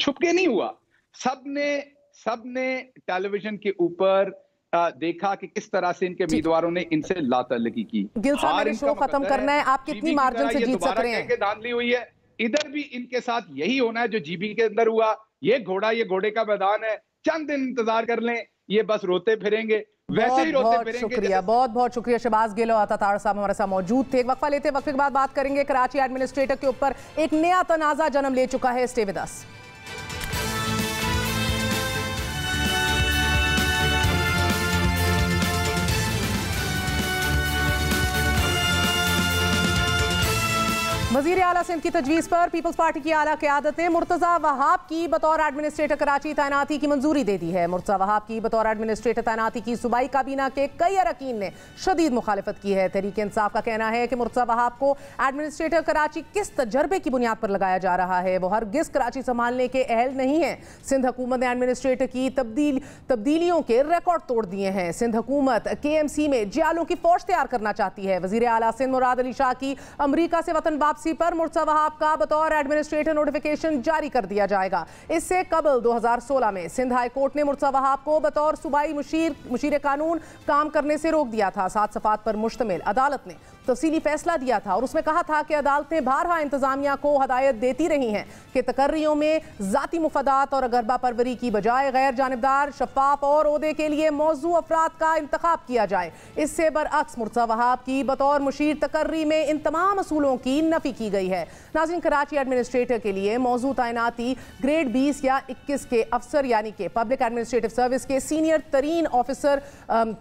छुप के नहीं हुआ, सबने टेलीविजन के ऊपर देखा कि किस तरह से इनके उम्मीदवारों ने इनसे लातल्लकी की। गिल साहब, मेरे शो खत्म करना है, आप कितनी मार्जिन से जीत सक रहे हैं? धांधली हुई है, इधर भी इनके साथ यही होना है जो जीबी के अंदर हुआ। ये घोड़े का मैदान है, चंद दिन इंतजार कर लें, ये बस रोते फिरेंगे, वैसे ही रोते फिरेंगे। शुक्रिया, बहुत बहुत शुक्रिया। शहबाज गिल और तारड़ साहब हमारे साथ मौजूद थे। वक्फा लेते, वक्फे के बाद बात करेंगे। कराची एडमिनिस्ट्रेटर के ऊपर एक नया तनाजा जन्म ले चुका है, स्टे विद अस। वज़ीर आला सिंध की तजवीज़ पर पीपल्स पार्टी की आला क़यादत ने मुर्तज़ा वहाब की बतौर एडमिनिस्ट्रेटर कराची तैनाती की मंजूरी दे दी है। मुर्तज़ा वहाब की बतौर एडमिनिस्ट्रेटर तैनाती की सूबाई काबीना के कई अरकान ने शदीद मुखालिफत की है। तहरीक इंसाफ का कहना है कि मुर्तज़ा वहाब को एडमिनिस्ट्रेटर कराची किस तजर्बे की बुनियाद पर लगाया जा रहा है, वो हरगिज़ कराची संभालने के अहल नहीं है। सिंध हुकूमत ने एडमिनिस्ट्रेटर की तब्दीलियों के रिकॉर्ड तोड़ दिए हैं। सिंध हुकूमत KMC में जियालों की फौज तैयार करना चाहती है। वज़ीर आला सिंध मुराद अली शाह की अमरीका से वतन वापसी पर मुर्तज़ा वहाब का बतौर एडमिनिस्ट्रेटर नोटिफिकेशन जारी कर दिया जाएगा। इससे कबल 2016 में सिंध हाई कोर्ट ने मुर्तज़ा वहाब को बतौर सूबाई मुशीर कानून काम करने से रोक दिया था। 7 सफ़ात पर मुश्तमिल अदालत ने तफसीली फैसला दिया था और उसमें कहा था कि अदालतें बारहा इंतजामिया को हदायत देती रही हैं कि तकर्रियों में जाती मुफादात और गरबा परवरी की बजाय गैर जानिबदार, शफाफ और ओहदे के लिए मौजू अफराद का इंतखाब किया जाए। इससे बरअक्स मुर्तज़ा वहाब की बतौर मुशीर तकर्री में इन तमाम असूलों की नफी की गई है। नाज़रीन, कराची एडमिनिस्ट्रेटर के लिए मौजू तैनाती ग्रेड 20 या 21 के अफसर यानी कि पब्लिक एडमिनिस्ट्रेटिव सर्विस के सीनियर तरीन ऑफिसर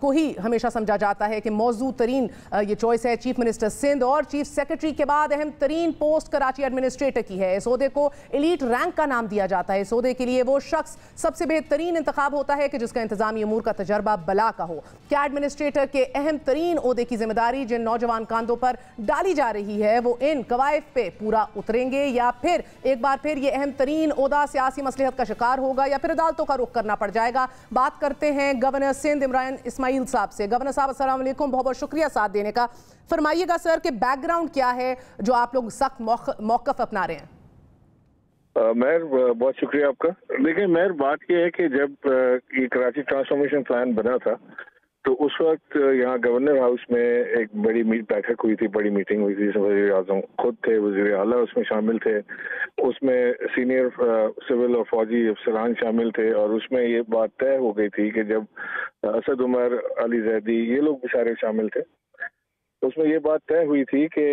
को ही हमेशा समझा जाता है कि मौजू तरीन ये चॉइस है। चीफ मिनिस्टर सिंध और चीफ सेक्रेटरी के बाद अहम तरीन पोस्ट कराची एडमिनिस्ट्रेटर की है। इस ओहदे को एलीट रैंक का नाम दिया जाता है। इस ओहदे के लिए वो शख्स सबसे बेहतरीन इंतखाब होता है कि जिसका इंतजामी अमूर का तजर्बा बला का हो। क्या एडमिनिस्ट्रेटर के अहम तरीन ओहदे की जिम्मेदारी जिन नौजवान कांधों पर डाली जा रही है वो इन कवायद पे पूरा उतरेंगे या फिर एक बार फिर ये अहम तरीन ओहदा सियासी मसलहत का शिकार होगा या फिर अदालतों का रुख करना पड़ जाएगा। बात करते हैं गवर्नर सिंध इमरान इस्माइल साहब से। गवर्नर साहब अस्सलाम वालेकुम, बहुत बहुत शुक्रिया साथ देने का। फरमाइएगा सर कि बैकग्राउंड क्या है जो आप लोग सख्त मौक़िफ़ अपना रहे हैं। मेहर, बहुत शुक्रिया आपका। देखिए मेहर, बात यह है कि जब ये कराची ट्रांसफॉर्मेशन प्लान बना था तो उस वक्त यहाँ गवर्नर हाउस में एक बड़ी बैठक हुई थी, बड़ी मीटिंग हुई थी। वज़ीर आज़म खुद थे, वज़ीर आला उसमें शामिल थे, उसमें सीनियर सिविल और फौजी अफसरान शामिल थे और उसमें ये बात तय हो गई थी कि जब असद उमर, अली जैदी ये लोग भी सारे शामिल थे, उसमें ये बात तय हुई थी कि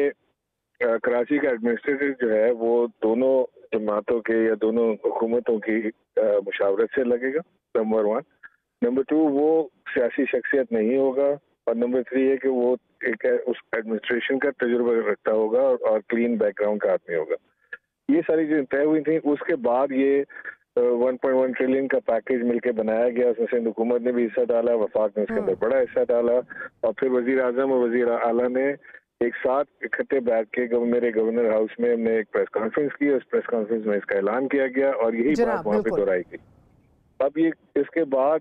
कराची का एडमिनिस्ट्रेटर जो है वो दोनों जमातों के या दोनों हुकूमतों की मुशावरत से लगेगा, नंबर 1। नंबर 2, वो सियासी शख्सियत नहीं होगा और नंबर 3 है कि वो एक उस एडमिनिस्ट्रेशन का तजुर्बा रखता होगा और क्लीन बैकग्राउंड का आदमी होगा। ये सारी चीजें तय हुई थी। उसके बाद ये 1.1 ट्रिलियन का पैकेज मिलकर बनाया गया। उसमें सिंध हुकूमत ने भी हिस्सा डाला, वफाक ने उसके अंदर बड़ा हिस्सा डाला और फिर वज़ीर आज़म और वज़ीर आला ने एक साथ इकट्ठे बैठ के मेरे गवर्नर हाउस में हमने एक प्रेस कॉन्फ्रेंस की। उस प्रेस कॉन्फ्रेंस में इसका ऐलान किया गया और यही बात वहाँ पे दोहराई गई। अब ये इसके बाद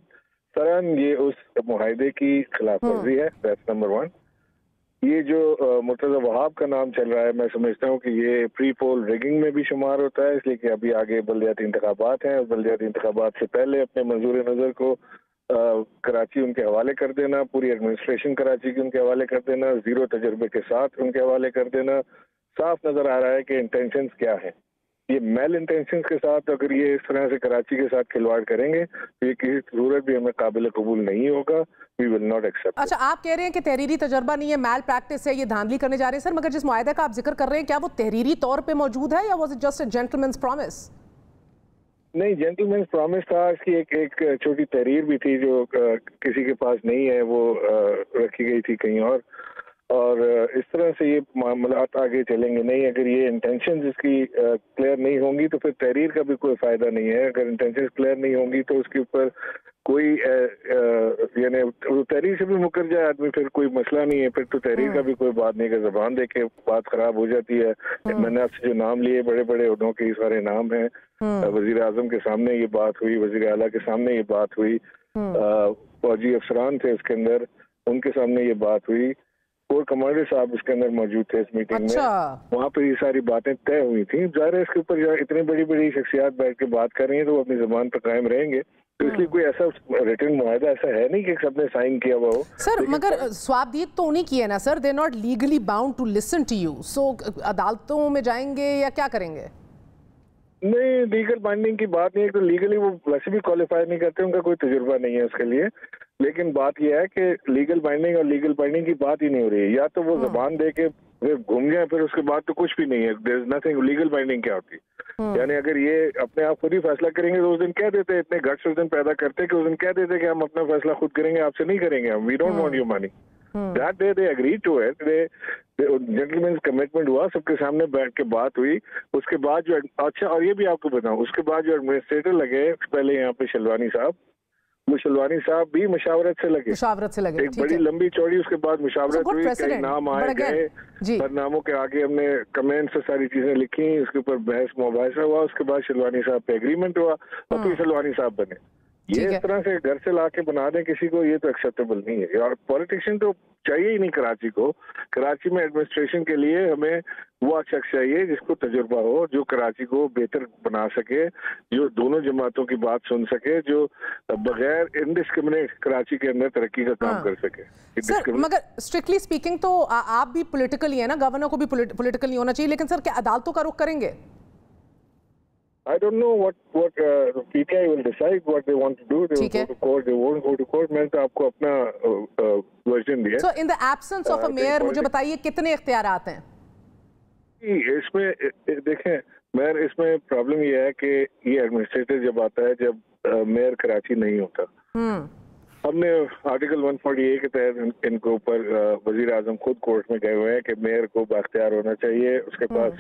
सरन ये उस मुआहदे की खिलाफ वर्जी है, दैट्स नंबर 1। ये जो मुर्तज़ा वहाब का नाम चल रहा है, मैं समझता हूँ कि ये प्री पोल रिगिंग में भी शुमार होता है, इसलिए कि अभी आगे बल्दियाती इंतखाबात हैं और बल्दियाती इंतखाबात से पहले अपने मंजूर नज़र को कराची उनके हवाले कर देना, पूरी एडमिनिस्ट्रेशन कराची के उनके हवाले कर देना, जीरो तजर्बे के साथ उनके हवाले कर देना। साफ नजर आ रहा है कि इंटेंशंस क्या है। ये मेल इंटेंशंस के साथ अगर ये इस तरह से कराची के साथ खिलवाड़ करेंगे तो ये किसी सूरत भी हमें काबिल कबूल नहीं होगा। We will not accept. अच्छा, आप कह रहे हैं कि तहरीरी तजर्बा नहीं है, मैल प्रैक्टिस है, ये धांधली करने जा रहे हैं सर, मगर जिस मुआहदे का आप जिक्र कर रहे हैं क्या वो तहरीरी तौर पे मौजूद है या was it just a gentleman's promise? नहीं, जेंटलमैन्स प्रॉमिस था। इसकी एक छोटी तहरीर भी थी जो किसी के पास नहीं है, वो रखी गई थी कहीं और इस तरह से ये मामलात आगे चलेंगे नहीं। अगर ये इंटेंशन इसकी क्लियर नहीं होंगी तो फिर तहरीर का भी कोई फायदा नहीं है। अगर इंटेंशन क्लियर नहीं होंगी तो उसके ऊपर कोई यानी तहरीर से भी मुकर जाए आदमी फिर कोई मसला नहीं है, फिर तो तहरीर का भी कोई बात नहीं। अगर जबान दे के बात खराब हो जाती है। मैंने आपसे जो नाम लिए बड़े बड़े उन्हों के सारे नाम हैं, वजीर आजम के सामने ये बात हुई, वजीर आला के सामने ये बात हुई, फौजी अफसरान थे उसके अंदर, उनके सामने ये बात हुई, कोर कमांडर साहब उसके अंदर मौजूद थे इस मीटिंग में, वहाँ पर ये सारी बातें तय हुई थी। जाहिर है इसके ऊपर इतनी बड़ी बड़ी शख्सियात बैठ के बात कर रही हैं तो वो अपनी जबान पर कायम रहेंगे। तो इसलिए कोई ऐसा रिटन मुआहदा ऐसा है नहीं कि सबने साइन किया हुआ हो सर, मगर स्वाबदीद तो उन्हीं की है ना sir, they not legally bound to listen to you. So अदालतों में जाएंगे या क्या करेंगे? नहीं, लीगल बाइंडिंग की बात नहीं है। तो लीगली वो वैसे भी क्वालिफाई नहीं करते, उनका कोई तजुर्बा नहीं है उसके लिए। लेकिन बात यह है कि लीगल बाइंडिंग और लीगल बाइंडिंग की बात ही नहीं हो रही है। या तो वो जबान दे के घूम गए, फिर उसके बाद तो कुछ भी नहीं है। There is nothing. Legal binding क्या होती है? यानी अगर ये अपने आप खुद ही फैसला करेंगे तो उस दिन कह देते, इतने गट्स उस दिन पैदा करते कि उस दिन कह देते कि हम अपना फैसला खुद करेंगे, आपसे नहीं करेंगे हम, we don't want your money. That day they agree to it, gentleman commitment हुआ, सबके सामने बैठ के बात हुई। उसके बाद जो अच्छा, और ये भी आपको बताऊं, उसके बाद जो एडमिनिस्ट्रेटर लगे पहले यहाँ पे शिलवानी साहब, वो शिलवानी साहब भी मुशावरत से लगे। एक बड़ी लंबी चौड़ी उसके बाद मुशावरत हुई, कई नाम आए गए, हर नामों के आगे हमने कमेंट्स से सारी चीजें लिखी, उसके ऊपर बहस मुबाहिसा हुआ, उसके बाद शिलवानी साहब पे एग्रीमेंट हुआ और फिर शिलवानी साहब बने। ये इस तरह से घर से लाके बना दें किसी को, ये तो एक्सेप्टेबल नहीं है। और पॉलिटिशियन तो चाहिए ही नहीं कराची को। कराची में एडमिनिस्ट्रेशन के लिए हमें वो शख्स चाहिए जिसको तजुर्बा हो, जो कराची को बेहतर बना सके, जो दोनों जमातों की बात सुन सके, जो बगैर इनडिस्क्रिमिनेट कराची के अंदर तरक्की का काम कर सके। सर मगर स्ट्रिक्टली स्पीकिंग तो आप भी पॉलिटिकल ही है ना, गवर्नर को भी पॉलिटिकल नहीं होना चाहिए, लेकिन सर क्या अदालतों का रुख करेंगे? I don't know what PTI will decide what they want to do. They will go to court. They won't go to court. मैंने तो आपको अपना वर्जन दिया। So in the absence of a mayor, मुझे बताइए कितने इख्तियारात हैं? इसमें देखें मेयर, इसमें प्रॉब्लम ये है कि ये एडमिनिस्ट्रेटर जब आता है, जब मेयर कराची नहीं होता। हमने आर्टिकल 148 के तहत इनको ऊपर वजीर आजम खुद कोर्ट में गए हुए हैं कि मेयर को बाख्तियार होना चाहिए, उसके पास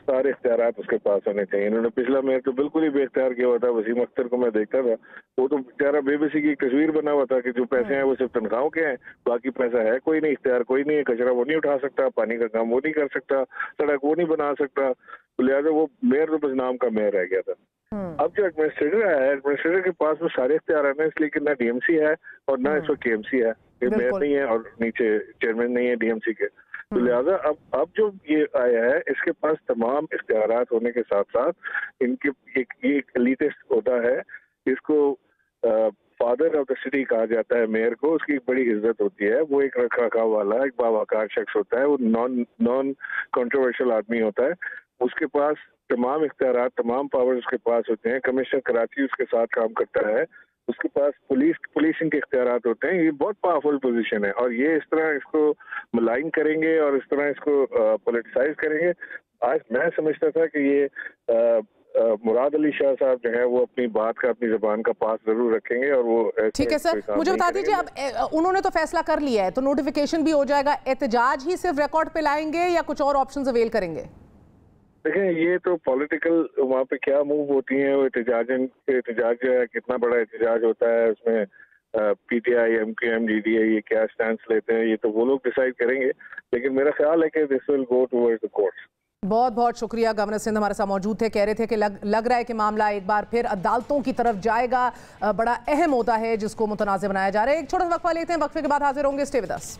सारे इख्तियारात उसके पास होने चाहिए। इन्होंने पिछला मेयर तो बिल्कुल ही बेख्तियार किया हुआ था। वसीम अख्तर को मैं देखता था, वो तो बेचारा बेबसी की एक तस्वीर बना हुआ था कि जो पैसे हैं वो सिर्फ तनख्वाहों के हैं, बाकी पैसा है कोई नहीं, इख्तियार कोई नहीं है, कचरा वो नहीं उठा सकता, पानी का काम वो नहीं कर सकता, सड़क वो नहीं बना सकता, तो लिहाजा वो मेयर तो बस नाम का मेयर रह गया था। अब जो एडमिनिस्ट्रेटर है, एडमिनिस्ट्रेटर के पास वो सारे इख्तियार हैं, इसलिए कि ना डीएमसी है और ना इसमें केएमसी है, मेयर नहीं है और नीचे चेयरमैन नहीं है डीएमसी के। तो लिहाजा अब जो ये आया है, इसके पास तमाम इख्तियारात होने के साथ साथ इनके एक एलीटिस्ट होता है, इसको फादर ऑफ द सिटी कहा जाता है मेयर को, उसकी बड़ी इज्जत होती है, वो एक रख रखाव वाला एक बावकार शख्स होता है, वो नॉन कंट्रोवर्शियल आदमी होता है, उसके पास तमाम इख्तियारात तमाम पावर्स उसके पास होते हैं। कमिश्नर कराची उसके साथ काम करता है, उसके पास पुलिसिंग के इख्तियारात होते हैं। ये बहुत पावरफुल पोजीशन है और ये इस तरह इसको मलाइन करेंगे और इस तरह इसको पॉलिटिसाइज करेंगे। आज मैं समझता था कि ये मुराद अली शाह साहब जो है वो अपनी बात का, अपनी जुबान का पास जरूर रखेंगे और वो ठीक है सर, मुझे बता दीजिए अब उन्होंने तो फैसला कर लिया है तो नोटिफिकेशन भी हो जाएगा, एहतजाज ही सिर्फ रिकॉर्ड पे लाएंगे या कुछ और ऑप्शंस अवेल करेंगे? देखें ये तो पॉलिटिकल वहाँ पे क्या मूव होती हैं, वो एहतजाज जो है कितना बड़ा एहतजाज होता है, उसमें पीटीआई, एमक्यूएम, जीडीए ये क्या स्टैंड लेते हैं, ये तो वो लोग डिसाइड करेंगे, लेकिन मेरा ख्याल है कि this will go towards the courts. बहुत बहुत शुक्रिया। गवर्नर सिंध हमारे साथ मौजूद थे, कह रहे थे कि लग रहा है कि मामला एक बार फिर अदालतों की तरफ जाएगा, बड़ा अहम होता है जिसको मुतनाज़ बनाया जा रहा है। एक छोटा सा वक्फा लेते हैं, वक्फे के बाद हाजिर होंगे, स्टे विद अस।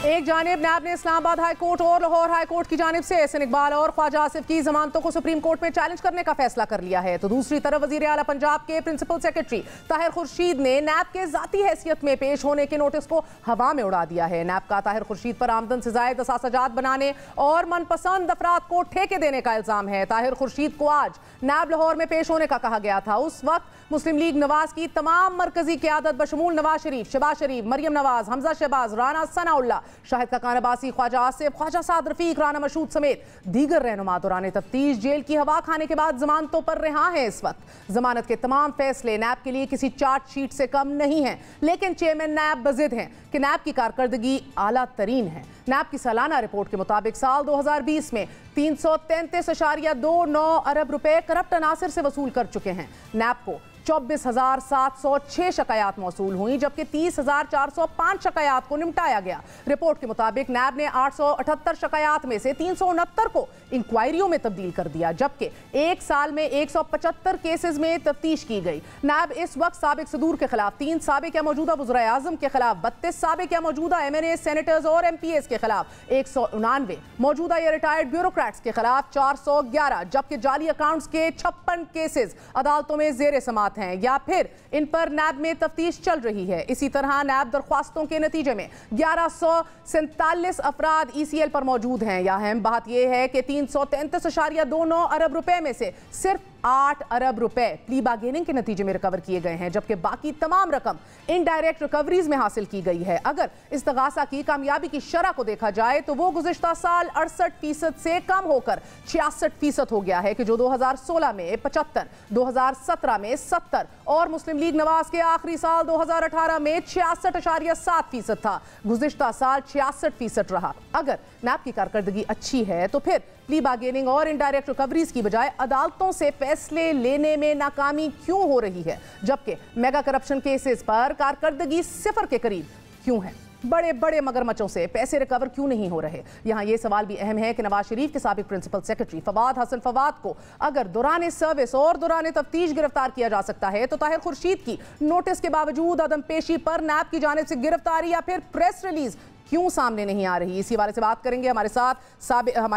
एक जानिब नैब ने इस्लामाबाद हाई कोर्ट और लाहौर हाई कोर्ट की जानिब से एहसन इकबाल और ख्वाजा आसिफ की जमानतों को सुप्रीम कोर्ट में चैलेंज करने का फैसला कर लिया है, तो दूसरी तरफ वजीर आला पंजाब के प्रिंसिपल सेक्रेटरी ताहिर खुर्शीद ने नैब के जाती हैसियत में पेश होने के नोटिस को हवा में उड़ा दिया है। नैब का ताहिर खुर्शीद पर आमदन से जायद असासजात बनाने और मनपसंद अफराद को ठेके देने का इल्जाम है। ताहिर खुर्शीद को आज नैब लाहौर में पेश होने का कहा गया था। उस वक्त मुस्लिम लीग नवाज की तमाम मरकजी क़यादत बशमूल नवाज शरीफ, शहबाज शरीफ, मरियम नवाज, हमजा शहबाज, राना सनाउल्लाह, शाहिद खकान अब्बासी, ख्वाजा आसिफ, ख्वाजा साद रफीक, राना मशहूद समेत दीगर रहनुमा दौरान तफ्तीश जेल की हवा खाने के बाद जमानतों पर रिहा है। इस वक्त जमानत के तमाम फैसले नैब के लिए किसी चार्जशीट से कम नहीं है, लेकिन चेयरमैन नैब बजिद हैं कि नैब की कारकर्दगी आला तरीन है। नैब की सालाना रिपोर्ट के मुताबिक साल 2020 में 333.29 अरब रुपए करप्ट अनासिर से वसूल कर चुके हैं। नैब को 24,706 शिकायत मौसूल हुई, जबकि 30,405 शिकायत को निपटाया गया। रिपोर्ट के मुताबिक नैब ने 878 शिकायत में से 369 को इंक्वायरियों में तब्दील कर दिया, जबकि एक साल में 175 केसेस में तफ्तीश की गई। नैब इस वक्त साबिक सदूर के खिलाफ 3 साबिक या मौजूदा वज़ीर आज़म के खिलाफ 32 साबिक या मौजूदा MNA, सेनेटर्स और MPs के खिलाफ 199, मौजूदा या रिटायर्ड ब्यूरोक्रेट्स के खिलाफ 411, जबकि जाली अकाउंट्स के 56 केसेस अदालतों में जेर समात हैं या फिर इन पर नैब में तफ्तीश चल रही है। इसी तरह नैब दरख्वास्तों के नतीजे में 1147 अफराद ECL पर मौजूद हैं। या अहम बात यह है कि 333.29 अरब रुपए में से सिर्फ 8 अरब रुपए प्ली बार्गेनिंग के नतीजे में रिकवर किए गए हैं, जबकि बाकी तमाम रकम इनडायरेक्ट रिकवरीज में हासिल की गई है। अगर इस्तगासा की कामयाबी की शरह को देखा जाए तो वो गुज़िश्ता साल 68% से कम होकर 66% हो गया है, कि जो 2016 में 75, 2017 में 70 और मुस्लिम लीग नवाज के आखिरी साल 2018 में 66.7% था। गुज़िश्ता साल 66% रहा। अगर नैब की कारकर्दगी अच्छी है तो फिर प्ली बार्गेनिंग और इनडायरेक्ट रिकवरीज की बजाय अदालतों से फैसले लेने में नाकामी क्यों हो रही है, जबकि मेगा करप्शन केसेस पर कारकर्दगी सिफर के करीब क्यों है? बड़े बड़े मगरमच्छों से पैसे रिकवर क्यों नहीं हो रहे? यहां यह सवाल भी अहम है कि नवाज शरीफ के साबिक प्रिंसिपल सेक्रेटरी फवाद हसन फवाद को अगर दौरान सर्विस और दौरान तफ्तीश गिरफ्तार किया जा सकता है, तो ताहिर खुर्शीद की नोटिस के बावजूद अदम पेशी पर नैब की जानिब से गिरफ्तारी या फिर प्रेस रिलीज क्यों सामने नहीं आ रही? इसी हवाले से बात करेंगे। हमारे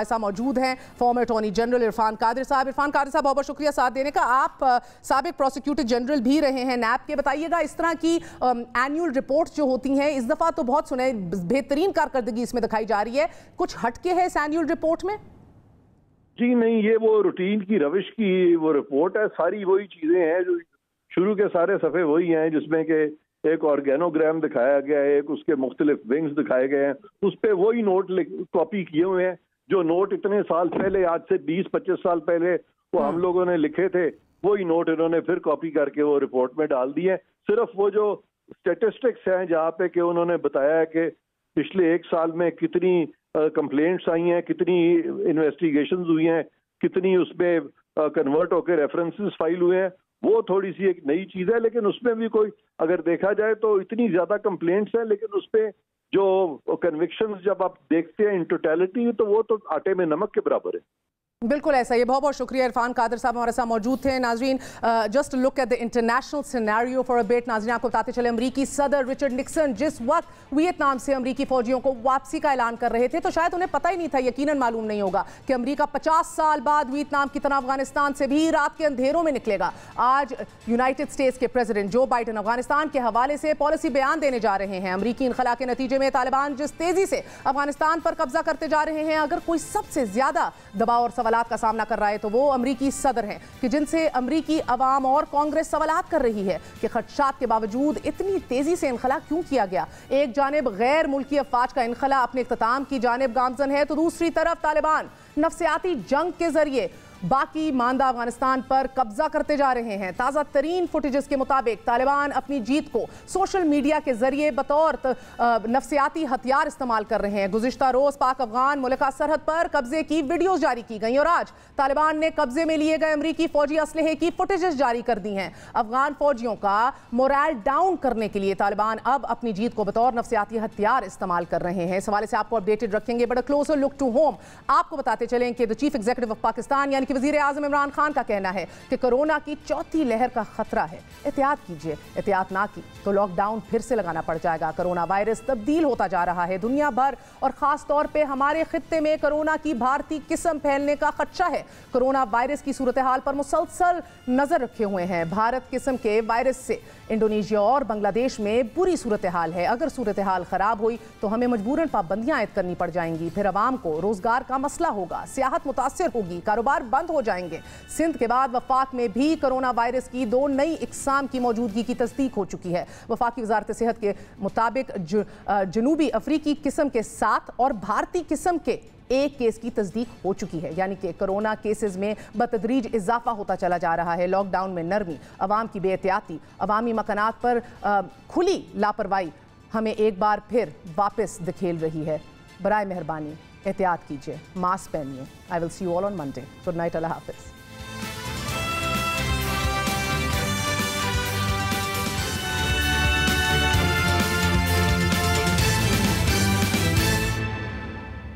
साथ मौजूद हैं former attorney general Irfan Qadir साहब। इरफान कादिर साहब, बहुत बहुत शुक्रिया साथ देने का। आप साबिक प्रोसिक्यूटर जनरल भी रहे हैं नैब के। बताइएगा, इस तरह की एनुअल रिपोर्ट्स जो होती हैं, इस दफ़ा तो बहुत सुने बेहतरीन कारकर्दगी इसमें दिखाई जा रही है, कुछ हटके है इस एनुअल रिपोर्ट में? जी नहीं, ये वो रूटीन की रविश की वो रिपोर्ट है। सारी वही चीजें हैं जो शुरू के सारे सफ़े वही हैं, जिसमें कि एक ऑर्गेनोग्राम दिखाया गया है, एक उसके मुख्तलिफ विंग्स दिखाए गए हैं, उस पर वही नोट कॉपी किए हुए हैं जो नोट इतने साल पहले, आज से 20-25 साल पहले वो हम लोगों ने लिखे थे, वही नोट इन्होंने फिर कॉपी करके वो रिपोर्ट में डाल दिए। सिर्फ वो जो स्टेटिस्टिक्स हैं जहाँ पे कि उन्होंने बताया है कि पिछले 1 साल में कितनी कंप्लेंट्स आई हैं, कितनी इन्वेस्टिगेशंस हुई हैं, कितनी उसमें कन्वर्ट होकर रेफरेंसेस फाइल हुए हैं, वो थोड़ी सी एक नई चीज है। लेकिन उसमें भी कोई अगर देखा जाए तो इतनी ज्यादा कंप्लेंट्स हैं, लेकिन उसपे जो कन्विक्शंस जब आप देखते हैं इन टोटलिटी, तो वो तो आटे में नमक के बराबर है। बिल्कुल ऐसा ही। बहुत बहुत शुक्रिया। इरफान कादिर साहब हमारे साथ मौजूद थे। नाजरीन, just look at the international scenario for a bit. नाजरीन, आपको बताते चले, अमरीकी सदर रिचर्ड निक्सन जिस वक्त वियतनाम से अमरीकी फौजियों को वापसी का ऐलान कर रहे थे, तो शायद उन्हें पता ही नहीं था, यकीनन मालूम नहीं होगा कि अमरीका 50 साल बाद वियतनाम की तरह अफगानिस्तान से भी रात के अंधेरों में निकलेगा। आज यूनाइटेड स्टेट्स के प्रेसिडेंट जो बाइडेन अफगानिस्तान के हवाले से पॉलिसी बयान देने जा रहे हैं। अमरीकी इनखला के नतीजे में तालिबान जिस तेजी से अफगानिस्तान पर कब्जा करते जा रहे हैं, अगर कोई सबसे ज्यादा दबाव और सवालात का सामना कर रहा है तो वो अमरीकी सदर हैं, कि जिनसे अमरीकी अवाम और कांग्रेस सवालात कर रही है कि खदशात के बावजूद इतनी तेजी से इनखला क्यों किया गया। एक जानिब गैर मुल्की अफवाज का इनखला अपने इख्तिताम की जानिब गामजन है, तो दूसरी तरफ तालिबान नफ्सियाती जंग के जरिए बाकी मांदा अफगानिस्तान पर कब्जा करते जा रहे हैं। ताज़ा तरीन फुटेजेस के मुताबिक तालिबान अपनी जीत को सोशल मीडिया के जरिए बतौर नफ्सियाती हथियार इस्तेमाल कर रहे हैं। गुज़िश्ता रोज पाक अफगान मुल्का सरहद पर कब्जे की वीडियोस जारी की गई और आज तालिबान ने कब्जे में लिए गए अमरीकी फौजी असलहे की फुटेजेस जारी कर दी हैं। अफगान फौजियों का मोरल डाउन करने के लिए तालिबान अब अपनी जीत को बतौर नफ्सियाती हथियार इस्तेमाल कर रहे हैं। इस हवाले से आपको अपडेटेड रखेंगे। But a closer look to home, आपको बताते चलें कि the chief executive of Pakistan यानी वज़ीर आज़म इमरान खान का कहना है कि कोरोना की चौथी लहर का खतरा है, एहतियात कीजिए, एहतियात ना की तो लॉकडाउन फिर से लगाना पड़ जाएगा। कोरोना वायरस तब्दील होता जा रहा है दुनिया भर और खास तौर पे हमारे खित्ते में कोरोना की भारतीय किस्म फैलने का खदशा है। कोरोना वायरस की सूरत हाल पर मुसलसल नजर रखे हुए हैं। भारत किस्म के वायरस से इंडोनेशिया और बांग्लादेश में बुरी सूरत हाल है। अगर सूरत हाल खराब हुई तो हमें मजबूरन पाबंदियां आयद करनी पड़ जाएंगी, फिर अवाम को रोजगार का मसला होगा, सियाहत मुतासिर होगी, कारोबार बंद हो जाएंगे। सिंध के बाद वफाक में भी कोरोना वायरस की 2 नई इकसाम की मौजूदगी की तस्दीक हो चुकी है। वफाकी वजारत सेहत के मुताबिक जनूबी अफ्रीकी किस्म के 7 और भारतीय किस्म के 1 केस की तस्दीक हो चुकी है, यानी कि कोरोना केसेस में बतदरीज इजाफा होता चला जा रहा है। लॉकडाउन में नरमी, अवाम की बेहतियाती, अवामी मकानात पर खुली लापरवाही हमें एक बार फिर वापस धकेल रही है। बराए मेहरबानी एहतियात कीजिए, मास्क पहनिए। I will see you all on Monday. Good night, अल्लाह हाफिज़।